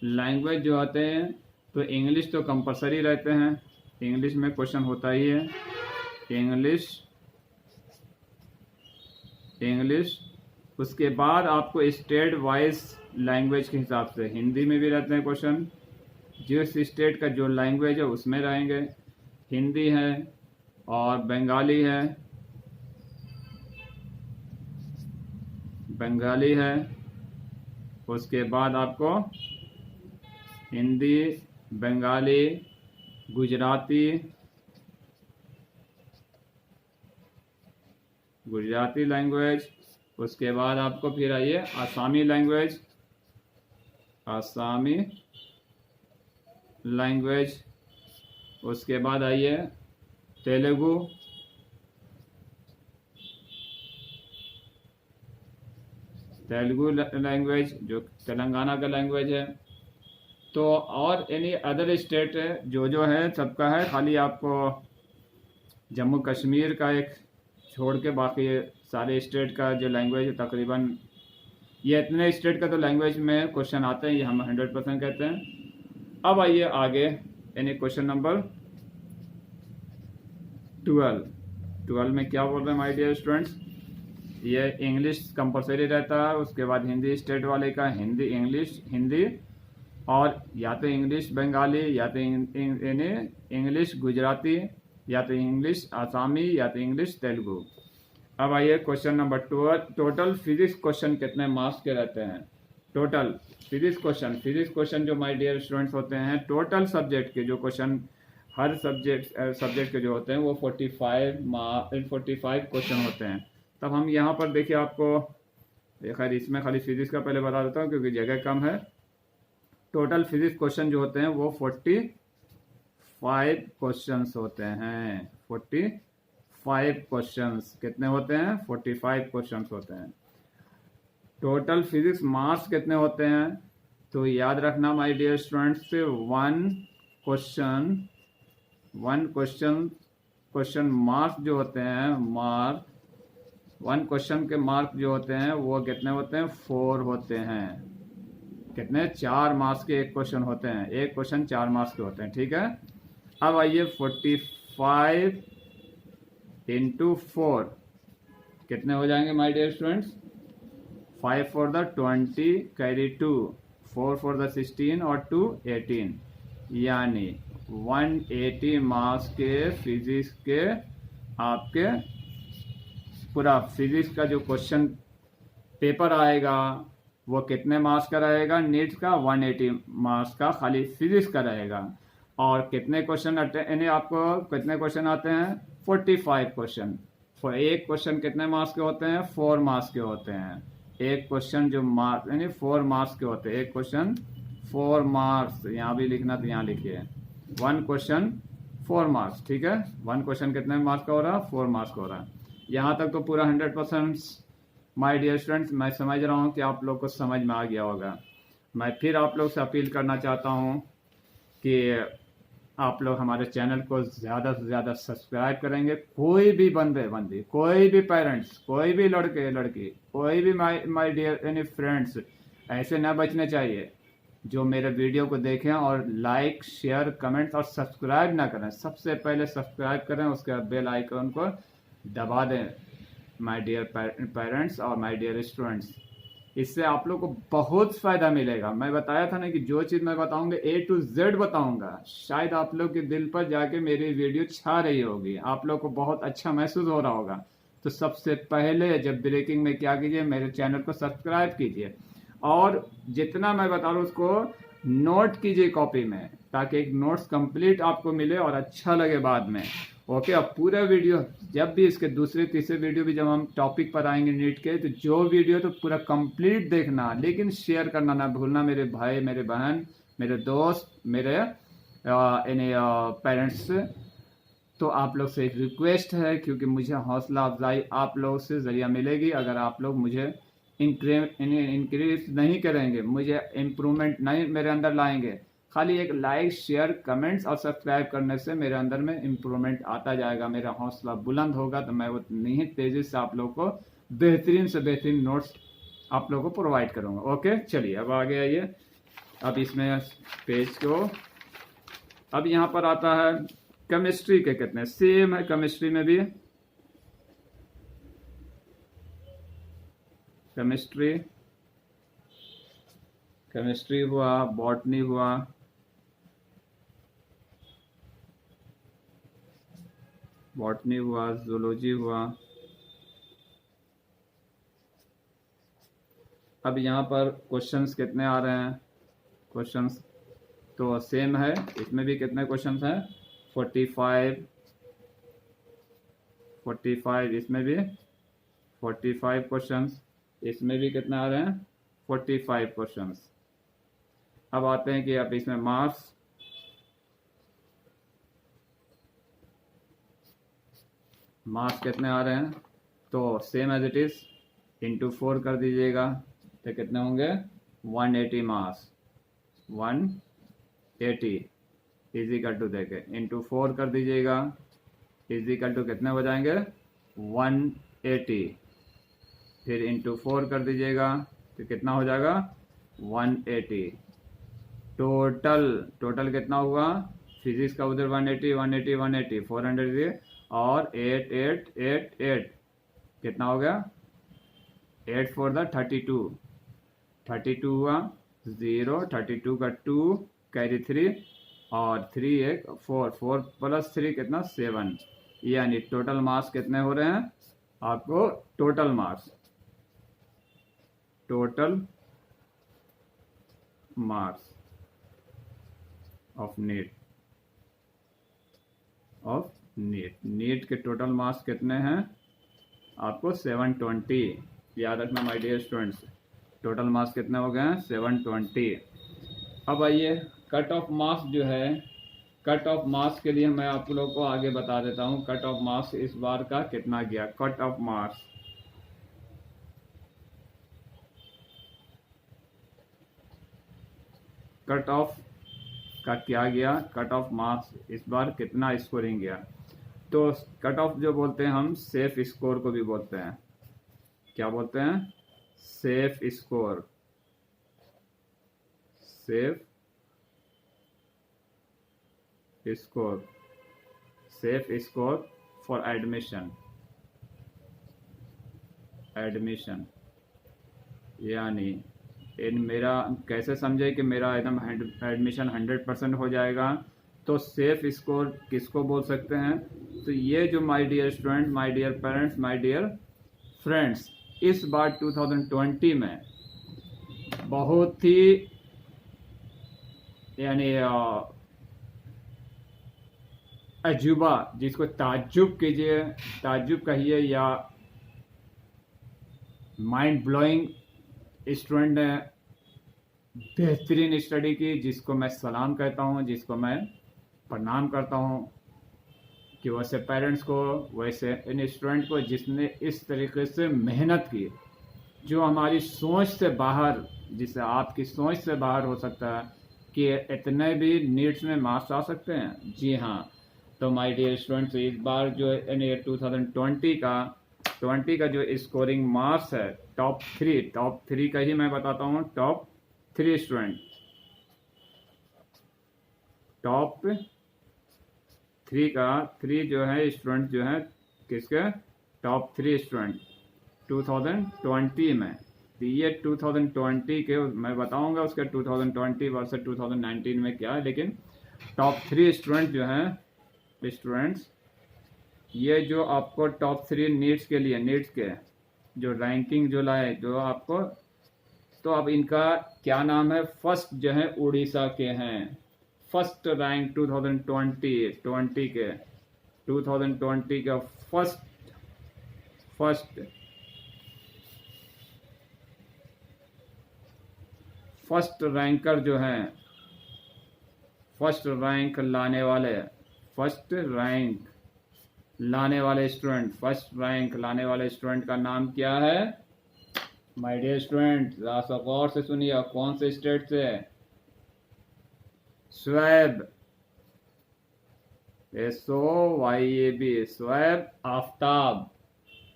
Speaker 1: लैंग्वेज जो आते हैं तो इंग्लिश तो कंपलसरी रहते हैं, इंग्लिश में क्वेश्चन होता ही है। इंग्लिश उसके बाद आपको स्टेट वाइज लैंग्वेज के हिसाब से हिंदी में भी रहते हैं क्वेश्चन, जिस स्टेट का जो लैंग्वेज है उसमें रहेंगे। हिंदी है और बंगाली है, उसके बाद आपको हिंदी, बंगाली, गुजराती लैंग्वेज, उसके बाद आपको फिर आइए आसामी लैंग्वेज, उसके बाद आइए तेलुगु, लैंग्वेज जो तेलंगाना का लैंग्वेज है। तो और एनी अदर स्टेट जो है सबका है, खाली आपको जम्मू कश्मीर का एक छोड़ के बाकी सारे स्टेट का जो लैंग्वेज है तकरीबन ये इतने स्टेट का तो लैंग्वेज में क्वेश्चन आते हैं, ये हम 100% कहते हैं। अब आइए आगे, यानी क्वेश्चन नंबर 12 में क्या बोल रहे हैं माय डियर स्टूडेंट्स। ये इंग्लिश कंपलसरी रहता है, उसके बाद हिंदी स्टेट वाले का हिंदी और या तो इंग्लिश बंगाली, या तो इंग्लिश गुजराती, या तो इंग्लिश आसामी, या तो इंग्लिश तेलुगु। अब आइए question number 12। Total physics question कितने मार्क्स के रहते हैं। टोटल फिजिक्स क्वेश्चन जो माय डियर स्टूडेंट्स होते हैं, टोटल सब्जेक्ट के जो क्वेश्चन हर सब्जेक्ट के जो होते हैं वो 45 क्वेश्चन होते हैं। तब हम यहाँ पर देखिए आपको, खैर इसमें खाली फिजिक्स का पहले बता देता हूँ क्योंकि जगह कम है। टोटल फिजिक्स क्वेश्चन जो होते हैं वो 45 क्वेश्चंस होते हैं। 45 क्वेश्चंस कितने होते हैं, 45 क्वेश्चंस होते हैं। टोटल फिजिक्स मार्क्स कितने होते हैं, तो याद रखना my dear students, question marks जो होते हैं, वन क्वेश्चन के मार्क जो होते हैं वो कितने होते हैं, 4 होते हैं। कितने, 4 मार्क्स के एक क्वेश्चन होते हैं, एक क्वेश्चन 4 मार्क्स के होते हैं, ठीक है। अब आइए 45 इंटू 4 कितने हो जाएंगे my dear students, 5 for the 20 carry 2, 4 for the 16 और 2 18, यानी 180 मार्क्स के फिजिक्स के आपके पूरा फिजिक्स का जो क्वेश्चन पेपर आएगा वो कितने मार्क्स का रहेगा, नीट्स का 180 मार्क्स का खाली फिजिक्स का रहेगा। और कितने क्वेश्चन यानी आपको कितने क्वेश्चन आते हैं, 45 क्वेश्चन। एक क्वेश्चन कितने मार्क्स के होते हैं, 4 मार्क्स के होते हैं। एक क्वेश्चन जो मार्क्स यानी 4 मार्क्स के होते हैं, एक क्वेश्चन 4 मार्क्स, यहाँ भी लिखना तो यहाँ लिखिए 1 क्वेश्चन 4 मार्क्स, ठीक है। 1 क्वेश्चन कितने मार्क्स का हो रहा है, 4 मार्क्स का हो रहा है। यहाँ तक तो पूरा 100% माय डियर स्टूडेंट्स मैं समझ रहा हूँ कि आप लोग को समझ में आ गया होगा। मैं फिर आप लोग से अपील करना चाहता हूँ कि आप लोग हमारे चैनल को ज़्यादा से ज़्यादा सब्सक्राइब करेंगे। कोई भी बंदी, कोई भी पेरेंट्स, कोई भी लड़के लड़की, कोई भी माय डियर एनी फ्रेंड्स ऐसे ना बचने चाहिए जो मेरे वीडियो को देखें और लाइक, शेयर, कमेंट और सब्सक्राइब ना करें। सबसे पहले सब्सक्राइब करें, उसके बाद बेल आइकन को दबा दें माय डियर पेरेंट्स और माय डियर स्टूडेंट्स। इससे आप लोग को बहुत फ़ायदा मिलेगा। मैं बताया था ना कि जो चीज़ मैं बताऊंगा A to Z बताऊंगा, शायद आप लोग के दिल पर जाके मेरी वीडियो छा रही होगी, आप लोग को बहुत अच्छा महसूस हो रहा होगा। तो सबसे पहले जब ब्रेकिंग में क्या कीजिए, मेरे चैनल को सब्सक्राइब कीजिए और जितना मैं बता रहा हूँ उसको नोट कीजिए कॉपी में, ताकि एक नोट्स कंप्लीट आपको मिले और अच्छा लगे बाद में। ओके, अब पूरा वीडियो जब भी इसके दूसरे तीसरे वीडियो भी जब हम टॉपिक पर आएंगे नीट के, तो जो वीडियो तो पूरा कंप्लीट देखना, लेकिन शेयर करना ना भूलना मेरे भाई, मेरे बहन, मेरे दोस्त, मेरे पेरेंट्स। तो आप लोग से एक रिक्वेस्ट है, क्योंकि मुझे हौसला अफजाई आप लोगों से ज़रिया मिलेगी अगर आप लोग मुझे इंक्रीज नहीं करेंगे, मुझे इम्प्रूवमेंट नहीं मेरे अंदर लाएंगे। खाली एक लाइक, शेयर, कमेंट्स और सब्सक्राइब करने से मेरे अंदर में इम्प्रूवमेंट आता जाएगा, मेरा हौसला बुलंद होगा, तो मैं उतनी ही तेज़ी से आप लोग को बेहतरीन से बेहतरीन नोट्स आप लोगों को प्रोवाइड करूँगा। ओके, चलिए अब आगे आइए। अब इसमें पेज को, अब यहाँ पर आता है केमिस्ट्री के कितने, सेम है केमिस्ट्री में भी। केमिस्ट्री हुआ, बॉटनी हुआ, जूलॉजी हुआ। अब यहाँ पर क्वेश्चंस कितने आ रहे हैं, क्वेश्चंस तो सेम है, इसमें भी कितने क्वेश्चंस हैं, 45, इसमें भी 45 क्वेश्चंस, इसमें भी कितने आ रहे हैं, 45 क्वेश्चंस। अब आते हैं कि अब इसमें मार्क्स, कितने आ रहे हैं, तो same as it is into 4 कर दीजिएगा, तो कितने होंगे, 180 मार्क्स, 180 इजिकल टू देके इंटू 4 कर दीजिएगा, इजिकल टू कितने हो जाएंगे, 180, फिर इंटू 4 कर दीजिएगा तो कितना हो जाएगा, 180। टोटल कितना हुआ, फिजिक्स का उधर 180 400 और 8 8 8 8 कितना हो गया, 8 4 32 हुआ, 0 32 का 2 कैरी 3 और 3 एक 4 प्लस 3 कितना 7, यानी टोटल मार्क्स कितने हो रहे हैं आपको, टोटल मार्क्स ऑफ नीट के टोटल मार्क्स कितने हैं आपको, 720। याद रखना my dear students, total marks कितने हो गए हैं, 720। अब आइए कट ऑफ मार्क्स जो है, कट ऑफ मार्क्स के लिए मैं आप लोगों को आगे बता देता हूं, कट ऑफ मार्क्स इस बार का कितना गया, cut off marks cut off का क्या गया, कट ऑफ मार्क्स इस बार कितना स्कोरिंग गया। तो कट ऑफ जो बोलते हैं हम, सेफ स्कोर को भी बोलते हैं, क्या बोलते हैं, safe score, safe score for admission, यानी इन मेरा कैसे समझे कि मेरा एकदम एडमिशन 100% हो जाएगा, तो सेफ स्कोर किसको बोल सकते हैं, तो ये जो my dear student, my dear parents, my dear friends, इस बार 2020 में बहुत ही यानी अजूबा, जिसको ताज्जुब कीजिए, ताज्जुब कहिए या माइंड ब्लोइंग स्टूडेंट ने बेहतरीन स्टडी की, जिसको मैं सलाम कहता हूँ, जिसको मैं प्रणाम करता हूँ, कि वैसे पेरेंट्स को, वैसे इन स्टूडेंट को जिसने इस तरीके से मेहनत की, जो हमारी सोच से बाहर, जिसे आपकी सोच से बाहर हो सकता है कि इतने भी नीट्स में मार्क्स आ सकते हैं। जी हाँ, तो माय डियर स्टूडेंट्स, इस बार जो 2020 का जो स्कोरिंग मार्क्स है, टॉप थ्री का ही मैं बताता हूँ, टॉप 3 स्टूडेंट, टॉप 3 का 3 जो है स्टूडेंट जो है, किसके, टॉप 3 स्टूडेंट 2020 में। तो ये 2020 के मैं बताऊंगा उसके 2020 वर्सेस 2019 में क्या है, लेकिन टॉप 3 स्टूडेंट जो हैं, स्टूडेंट्स ये जो आपको टॉप 3 नीट्स के लिए, नीट्स के जो रैंकिंग जो लाए जो आपको, तो अब इनका क्या नाम है। फर्स्ट जो है उड़ीसा के हैं, फर्स्ट रैंक 2020 के 2020 का फर्स्ट रैंकर जो हैं, फर्स्ट रैंक लाने वाले, फर्स्ट रैंक लाने वाले स्टूडेंट, फर्स्ट रैंक लाने वाले स्टूडेंट का नाम क्या है माय डियर स्टूडेंट? जरा गौर से सुनिए, कौन से स्टेट से है? शुएब, SOYAB, शुएब आफ्ताब।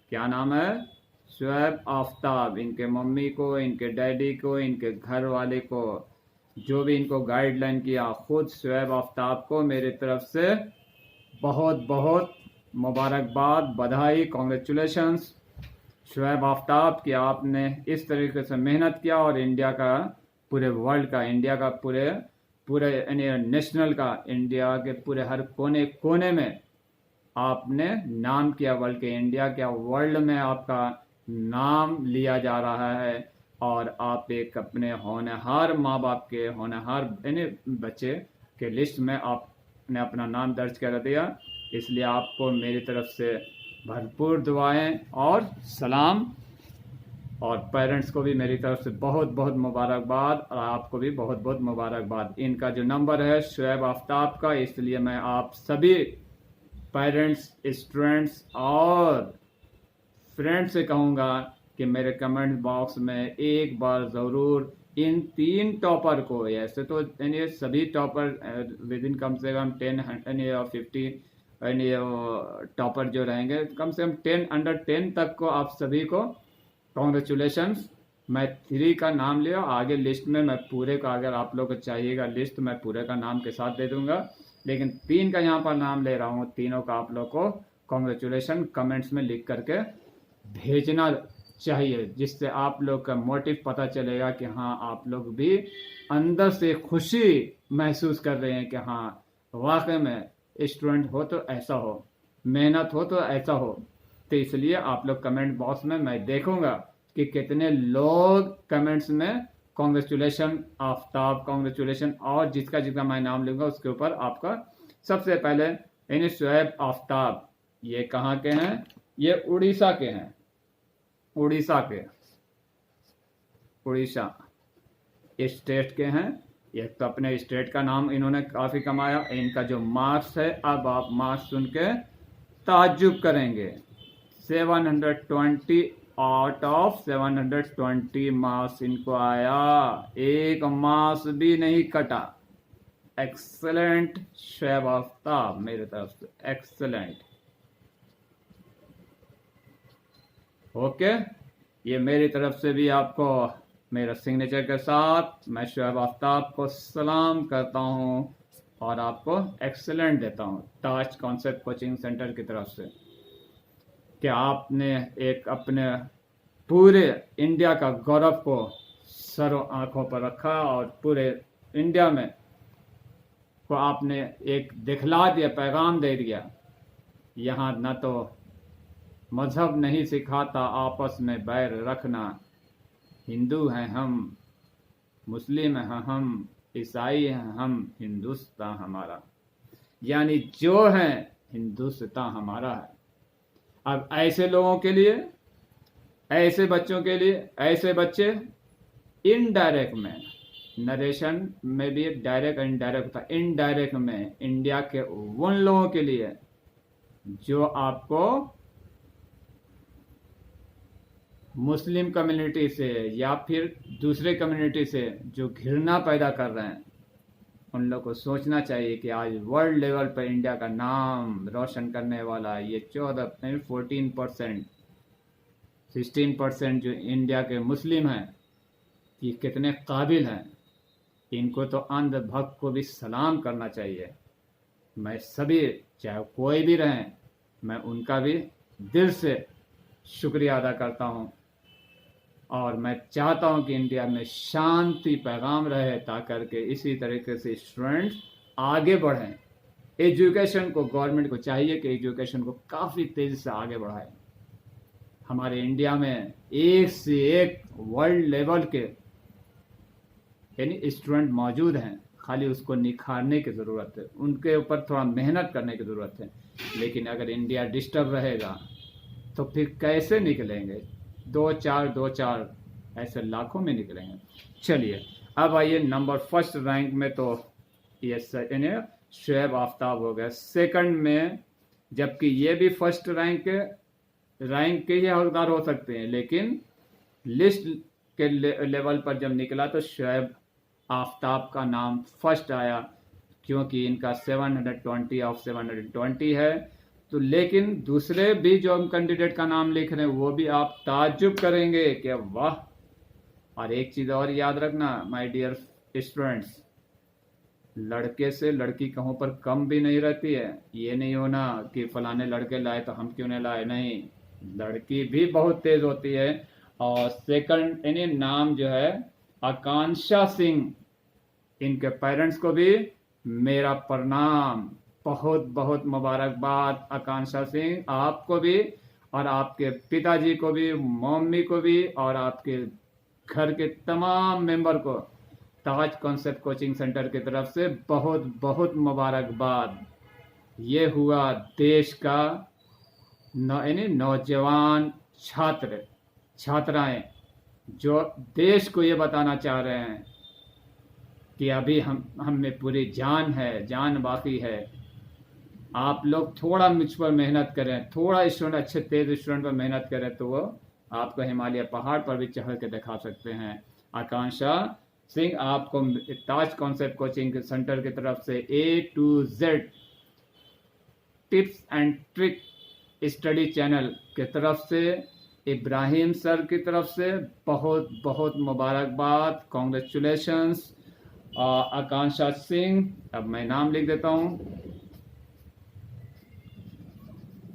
Speaker 1: क्या नाम है? शुएब आफ्ताब। इनके मम्मी को, इनके डैडी को, इनके घर वाले को, जो भी इनको गाइडलाइन किया, खुद शुएब आफ्ताब को मेरी तरफ से बहुत बहुत मुबारकबाद, बधाई, कॉन्ग्रेचुलेशंस शुएब आफ्ताब कि आपने इस तरीके से मेहनत किया और इंडिया का, पूरे वर्ल्ड का, इंडिया का पूरे नेशनल का, इंडिया के पूरे हर कोने कोने में आपने नाम किया, बल्कि इंडिया क्या वर्ल्ड में आपका नाम लिया जा रहा है। और आप एक अपने होनहार माँ बाप के, होनहार बच्चे के लिस्ट में आपने अपना नाम दर्ज कर दिया। इसलिए आपको मेरी तरफ से भरपूर दुआएं और सलाम, और पेरेंट्स को भी मेरी तरफ से बहुत बहुत मुबारकबाद, और आपको भी बहुत बहुत मुबारकबाद। इनका जो नंबर है शुएब आफ्ताब का, इसलिए मैं आप सभी पेरेंट्स, स्टूडेंट्स और फ्रेंड्स से कहूँगा कि मेरे कमेंट बॉक्स में एक बार ज़रूर इन 3 टॉपर को, ऐसे तो सभी टॉपर विद इन कम से कम 10 या 50 टॉपर जो रहेंगे, कम से कम 10 अंडर 10 तक को आप सभी को कॉन्ग्रेचुलेशंस। मैं 3 का नाम लिया, आगे लिस्ट में मैं पूरे का, अगर आप लोग को चाहिएगा लिस्ट, मैं पूरे का नाम के साथ दे दूंगा, लेकिन 3 का यहाँ पर नाम ले रहा हूँ। तीनों का आप लोग को कॉन्ग्रेचुलेशन कमेंट्स में लिख करके भेजना चाहिए, जिससे आप लोग का मोटिव पता चलेगा कि हाँ आप लोग भी अंदर से खुशी महसूस कर रहे हैं कि हाँ वाकई में स्टूडेंट हो तो ऐसा हो, मेहनत हो तो ऐसा हो। तो इसलिए आप लोग कमेंट बॉक्स में मैं देखूंगा कि कितने लोग कमेंट्स में कॉन्ग्रेचुलेशन आफ्ताब, कॉन्ग्रेचुलेशन, और जिसका जिसका मैं नाम लूंगा उसके ऊपर आपका सबसे पहले यानी शुएब आफ्ताब। ये कहाँ के हैं? ये उड़ीसा के हैं, उड़ीसा के, उड़ीसा स्टेट के हैं। ये तो अपने स्टेट का नाम इन्होंने काफ़ी कमाया। इनका जो मार्क्स है, अब आप मार्क्स सुन के ताज्जुब करेंगे। 720 आउट ऑफ 720 मार्क्स इनको आया, एक मार्क्स भी नहीं कटा। एक्सेलेंट शुएब आफ्ताब मेरे तरफ से, एक्सेलेंट। ओके, ये मेरी तरफ से भी आपको मेरा सिग्नेचर के साथ मैं शुएब आफ्ताब को सलाम करता हूँ और आपको एक्सेलेंट देता हूँ ताज कॉन्सेप्ट कोचिंग सेंटर की तरफ से, कि आपने एक अपने पूरे इंडिया का गौरव को सरों आंखों पर रखा और पूरे इंडिया में को आपने एक दिखला दिया, पैगाम दे दिया। यहाँ न तो मजहब नहीं सिखाता आपस में बैर रखना, हिंदू हैं हम, मुस्लिम हैं हम, ईसाई हैं हम, हिंदुस्तान हमारा, यानी जो है हिंदुस्तान हमारा है। अब ऐसे लोगों के लिए, ऐसे बच्चों के लिए, ऐसे बच्चे इनडायरेक्ट में, नरेशन में भी डायरेक्ट इनडायरेक्ट था, इनडायरेक्ट में इंडिया के उन लोगों के लिए जो आपको मुस्लिम कम्युनिटी से या फिर दूसरे कम्युनिटी से जो घृणा पैदा कर रहे हैं, उन लोग को सोचना चाहिए कि आज वर्ल्ड लेवल पर इंडिया का नाम रोशन करने वाला ये 14% 16% जो इंडिया के मुस्लिम हैं, ये कितने काबिल हैं। इनको तो अंधभक्त को भी सलाम करना चाहिए। मैं सभी, चाहे कोई भी रहें, मैं उनका भी दिल से शुक्रिया अदा करता हूँ। और मैं चाहता हूँ कि इंडिया में शांति पैगाम रहे, ताकि इसी तरीके से स्टूडेंट्स आगे बढ़ें, एजुकेशन को, गवर्नमेंट को चाहिए कि एजुकेशन को काफ़ी तेज़ी से आगे बढ़ाए। हमारे इंडिया में एक से एक वर्ल्ड लेवल के यानी स्टूडेंट मौजूद हैं, खाली उसको निखारने की ज़रूरत है, उनके ऊपर थोड़ा मेहनत करने की ज़रूरत है। लेकिन अगर इंडिया डिस्टर्ब रहेगा तो फिर कैसे निकलेंगे? दो चार ऐसे लाखों में निकलेंगे। चलिए अब आइए नंबर फर्स्ट रैंक में तो ये शुएब आफ्ताब हो गया। सेकंड में, जबकि ये भी फर्स्ट रैंक के ही हकदार हो सकते हैं, लेकिन लिस्ट के लेवल पर जब निकला तो शुएब आफ्ताब का नाम फर्स्ट आया, क्योंकि इनका 720 ऑफ 720 है। तो लेकिन दूसरे भी जो हम कैंडिडेट का नाम लिख रहे हैं वो भी आप ताज्जुब करेंगे कि वाह। और एक चीज़ और याद रखना माय डियर स्टूडेंट्स, लड़के से लड़की कहीं पर कम भी नहीं रहती है। ये नहीं होना कि फलाने लड़के लाए तो हम क्यों नहीं लाए, नहीं, लड़की भी बहुत तेज होती है। और सेकंड यानी नाम जो है आकांक्षा सिंह, इनके पेरेंट्स को भी मेरा प्रणाम, बहुत बहुत मुबारकबाद आकांक्षा सिंह, आपको भी और आपके पिताजी को भी, मम्मी को भी और आपके घर के तमाम मेंबर को ताज कॉन्सेप्ट कोचिंग सेंटर की तरफ से बहुत बहुत मुबारकबाद। ये हुआ देश का यानी नौजवान छात्राएं जो देश को ये बताना चाह रहे हैं कि अभी हम में पूरी जान है, जान बाकी है। आप लोग थोड़ा मुझ पर मेहनत करें, थोड़ा स्टूडेंट अच्छे तेज स्टूडेंट पर मेहनत करें तो वो आपको हिमालय पहाड़ पर भी चढ़ के दिखा सकते हैं। आकांक्षा सिंह आपको ताज कॉन्सेप्ट कोचिंग सेंटर की तरफ से A to Z tips and trick study channel की तरफ से, इब्राहिम सर की तरफ से बहुत बहुत मुबारकबाद, कॉन्ग्रेचुलेशंस आकांक्षा सिंह। अब मैं नाम लिख देता हूं,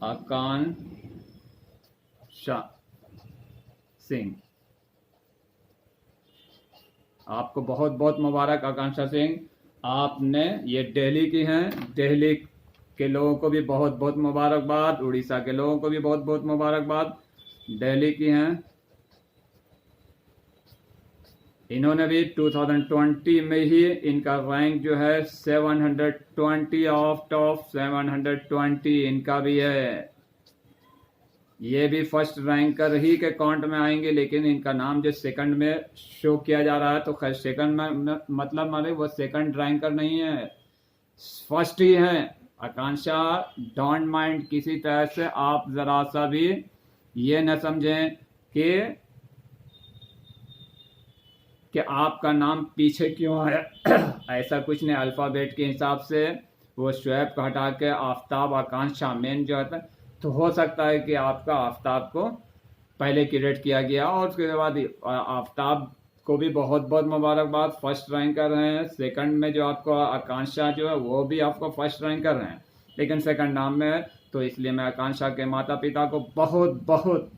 Speaker 1: आकांक्षा सिंह, आपको बहुत बहुत मुबारक आकांक्षा सिंह। आपने ये दिल्ली की हैं, दिल्ली के लोगों को भी बहुत बहुत मुबारकबाद, उड़ीसा के लोगों को भी बहुत बहुत मुबारकबाद, दिल्ली की हैं। इन्होंने भी 2020 में ही इनका रैंक जो है 720 ऑफ टॉप 720 इनका भी है। ये भी फर्स्ट रैंकर ही के काउंट में आएंगे, लेकिन इनका नाम जो सेकंड में शो किया जा रहा है तो खैर सेकंड में मतलब माने वो सेकंड रैंकर नहीं है, फर्स्ट ही है। आकांक्षा डोंट माइंड, किसी तरह से आप जरा सा भी ये न समझें कि आपका नाम पीछे क्यों है ऐसा कुछ नहीं। अल्फ़ाबेट के हिसाब से वो शुएब को हटा के आफ्ताब आकांक्षा मेन जो है, तो हो सकता है कि आपका आफ्ताब को पहले क्रेडिट किया गया और उसके बाद आफ्ताब को भी बहुत बहुत मुबारकबाद, फर्स्ट रैंकर हैं। सेकंड में जो आपको आकांक्षा जो है वो भी आपको फर्स्ट रैंकर हैं, लेकिन सेकंड नाम में है, तो इसलिए मैं आकांक्षा के माता पिता को बहुत बहुत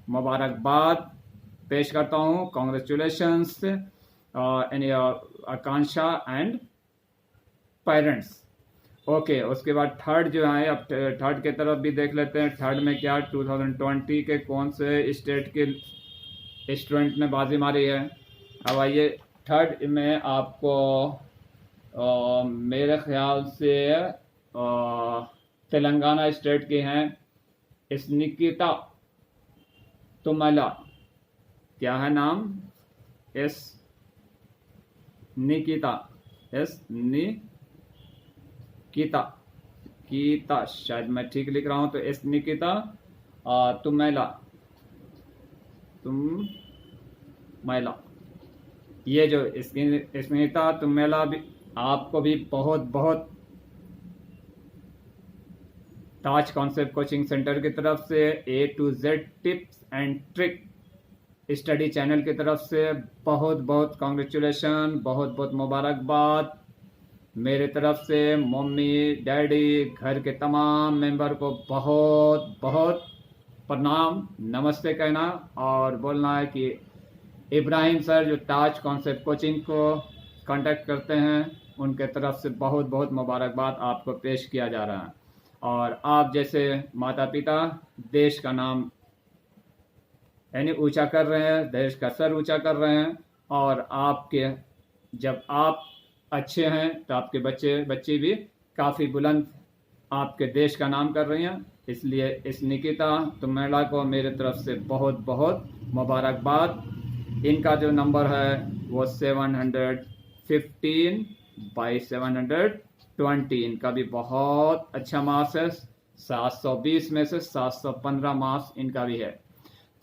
Speaker 1: मुबारकबाद पेश करता हूँ। Congratulations Akanksha and parents. Okay, उसके बाद थर्ड जो है, अब थर्ड के तरफ भी देख लेते हैं। थर्ड में क्या 2020 के कौन से स्टेट के स्टूडेंट ने बाजी मारी है। अब आइए थर्ड में आपको मेरे ख्याल से तेलंगाना स्टेट के हैं निकिता तुमला, क्या है नाम, निकिता गीता, शायद मैं ठीक लिख रहा हूं, तो निकिता तुमला, ये जो स्मिता तुमला भी आपको भी बहुत बहुत ताज कॉन्सेप्ट कोचिंग सेंटर की तरफ से A to Z tips and trick study channel की तरफ से बहुत बहुत कॉन्ग्रेचुलेशन, बहुत बहुत मुबारकबाद। मेरे तरफ से मम्मी डैडी घर के तमाम मेंबर को बहुत बहुत प्रणाम, नमस्ते कहना और बोलना है कि इब्राहिम सर जो ताज कॉन्सेप्ट कोचिंग को कांटेक्ट करते हैं उनके तरफ से बहुत बहुत मुबारकबाद आपको पेश किया जा रहा है। और आप जैसे माता पिता देश का नाम यानी ऊंचा कर रहे हैं, देश का सर ऊंचा कर रहे हैं, और आपके जब आप अच्छे हैं तो आपके बच्चे भी काफ़ी बुलंद आपके देश का नाम कर रही हैं। इसलिए इस निकिता तुम्मेला को मेरे तरफ से बहुत बहुत मुबारकबाद। इनका जो नंबर है वो 715/720, इनका भी बहुत अच्छा मार्क्स है। 720 में से 715 मार्क्स इनका भी है।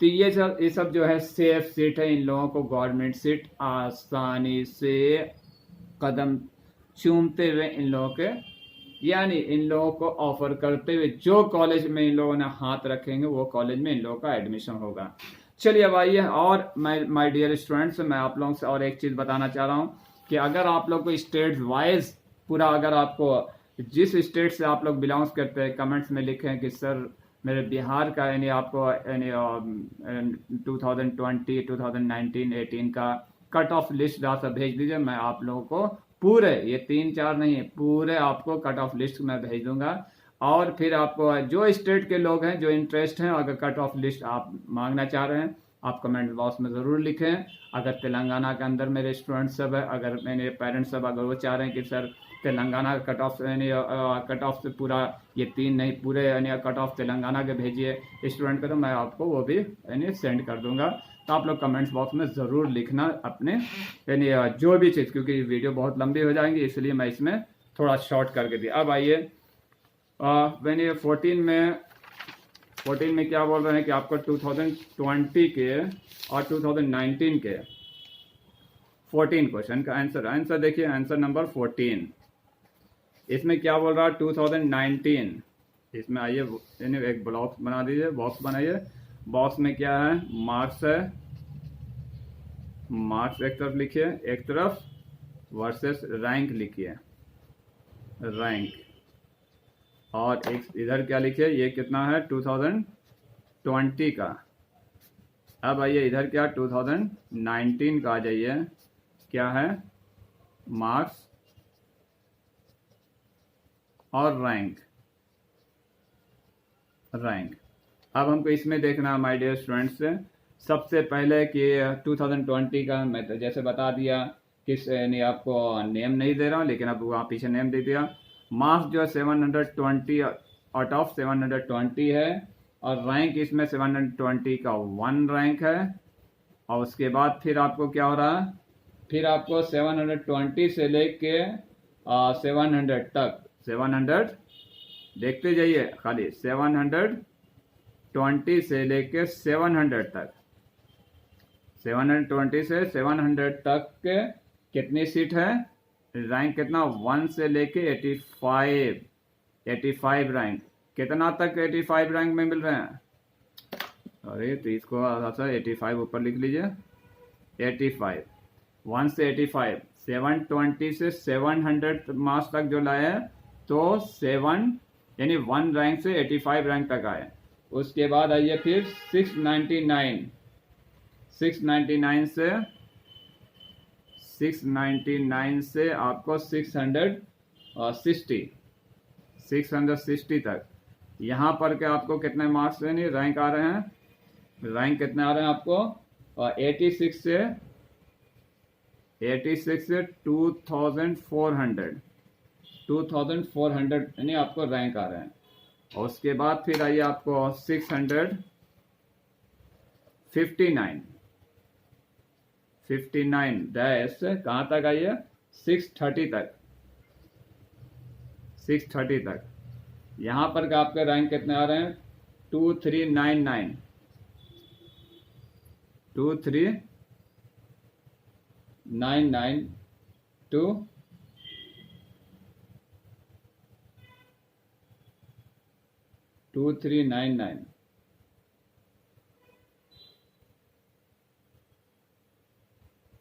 Speaker 1: तो ये सब जो है सेफ सीट है। इन लोगों को गवर्नमेंट सीट आसानी से कदम चूमते हुए इन लोगों के यानी इन लोगों को ऑफर करते हुए जो कॉलेज में इन लोगों ने हाथ रखेंगे वो कॉलेज में इन लोगों का एडमिशन होगा। चलिए अब आइए, और माय डियर स्टूडेंट्स, मैं आप लोगों से और एक चीज़ बताना चाह रहा हूँ कि अगर आप लोग को स्टेट वाइज पूरा, अगर आपको जिस स्टेट से आप लोग बिलोंग्स करते हैं, कमेंट्स में लिखें कि सर मेरे बिहार का यानी आपको यानी 2020, 2019, 18 का कट ऑफ लिस्ट सा भेज दीजिए। मैं आप लोगों को पूरे, ये 3-4 नहीं, पूरे आपको कट ऑफ लिस्ट मैं भेज दूंगा। और फिर आपको जो स्टेट के लोग हैं जो इंटरेस्ट हैं, अगर कट ऑफ लिस्ट आप मांगना चाह रहे हैं, आप कमेंट बॉक्स में ज़रूर लिखें। अगर तेलंगाना के अंदर मेरे स्टूडेंट सब है, अगर मेरे पेरेंट्स सब अगर वो चाह रहे हैं कि सर तेलंगाना कट ऑफ यानी कट ऑफ से पूरा ये 3 नहीं, पूरे यानी कट ऑफ तेलंगाना के भेजिए स्टूडेंट को, तो मैं आपको वो भी यानी सेंड कर दूंगा। तो आप लोग कमेंट्स बॉक्स में ज़रूर लिखना अपने यानी जो भी चीज़, क्योंकि वीडियो बहुत लंबी हो जाएंगी इसलिए मैं इसमें थोड़ा शॉर्ट करके दिया। अब आइए, यानी 14 में क्या बोल रहे हैं कि आपको 2020 के और 2019 के 14 क्वेश्चन का आंसर देखिए, आंसर नंबर 14। इसमें क्या बोल रहा है 2019, इसमें आइए यानी एक ब्लॉक्स बना दीजिए, बॉक्स बनाइए। बॉक्स में क्या है, मार्क्स है, मार्क्स एक तरफ लिखिए, एक तरफ वर्सेस रैंक लिखिए, रैंक, और एक इधर क्या लिखिए, ये कितना है 2020 का। अब आइए इधर क्या 2019 का आ जाइए, क्या है मार्क्स और रैंक। अब हमको इसमें देखना है माय डियर स्टूडेंट्स, सबसे पहले कि 2020 का मैं तो जैसे बता दिया किस यानी आपको नेम नहीं दे रहा हूँ, लेकिन अब वहाँ पीछे नेम दे दिया। मार्क्स जो है 720 आउट ऑफ 720 है, और रैंक इसमें 720 का 1 रैंक है। और उसके बाद फिर आपको क्या हो रहा है, फिर आपको 720 से लेके 700 तक, 700 देखते जाइए खाली, 720 से लेके 700 तक, 720 से 700 तक के कितनी सीट है, रैंक कितना 1 से लेके 85 रैंक, कितना तक 85 रैंक में मिल रहे हैं। अरे तो इसको 85 ऊपर लिख लीजिए, 85, 1 से 85, 720 से 700 मार्क्स तक जो लाए हैं, तो 7 यानी 1 रैंक से 85 रैंक तक आए। उसके बाद आइए फिर 699 से आपको 660 तक, यहाँ पर के आपको कितने मार्क्स यानी रैंक आ रहे हैं, रैंक कितने आ रहे हैं आपको 86 से 2400 यानी आपको रैंक आ रहे हैं। और उसके बाद फिर आइए आपको 659 डैश कहाँ तक आइए, 630 तक। यहाँ पर का आपके रैंक कितने आ रहे हैं 2399 टू 2399,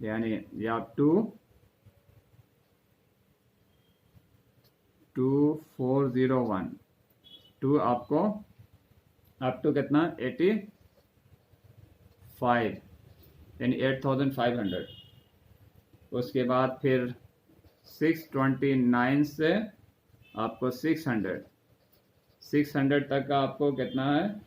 Speaker 1: यानी ये आप 2401 टू आपको अप टू कितना 85 यानी 8500। उसके बाद फिर 629 से आपको 600 तक का आपको कितना है,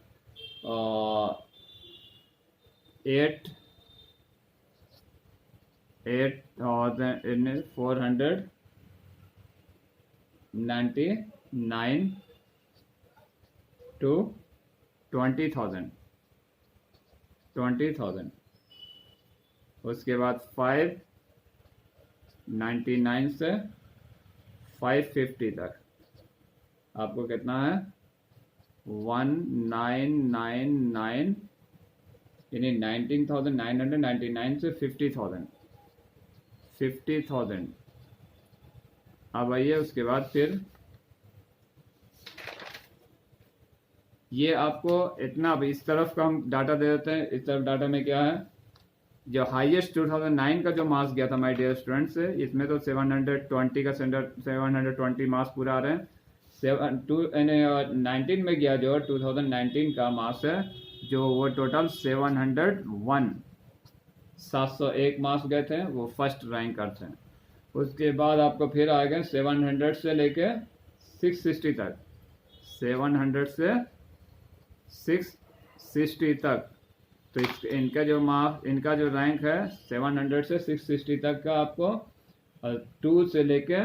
Speaker 1: 8,499 to 20,000। उसके बाद 599 से 550 तक आपको कितना है, 1999 यानी 19,999 से 50,000। अब आइए उसके बाद फिर ये आपको इतना, अब इस तरफ का हम डाटा दे देते हैं। इस तरफ डाटा में क्या है, जो हाईएस्ट 2009 का जो मार्क्स गया था माय डियर स्टूडेंट्स, इसमें तो 720 का 720 मार्क्स पूरा आ रहे हैं। 19 में गया जो 2019 का मार्क्स है जो वो टोटल 701 मार्क्स गए थे, वो फर्स्ट रैंकर थे। उसके बाद आपको फिर आएगा 700 से लेके 660 तक, 700 से 660 तक। तो इनका जो मार्क्स, इनका जो रैंक है 700 से 660 तक का आपको 2 से लेके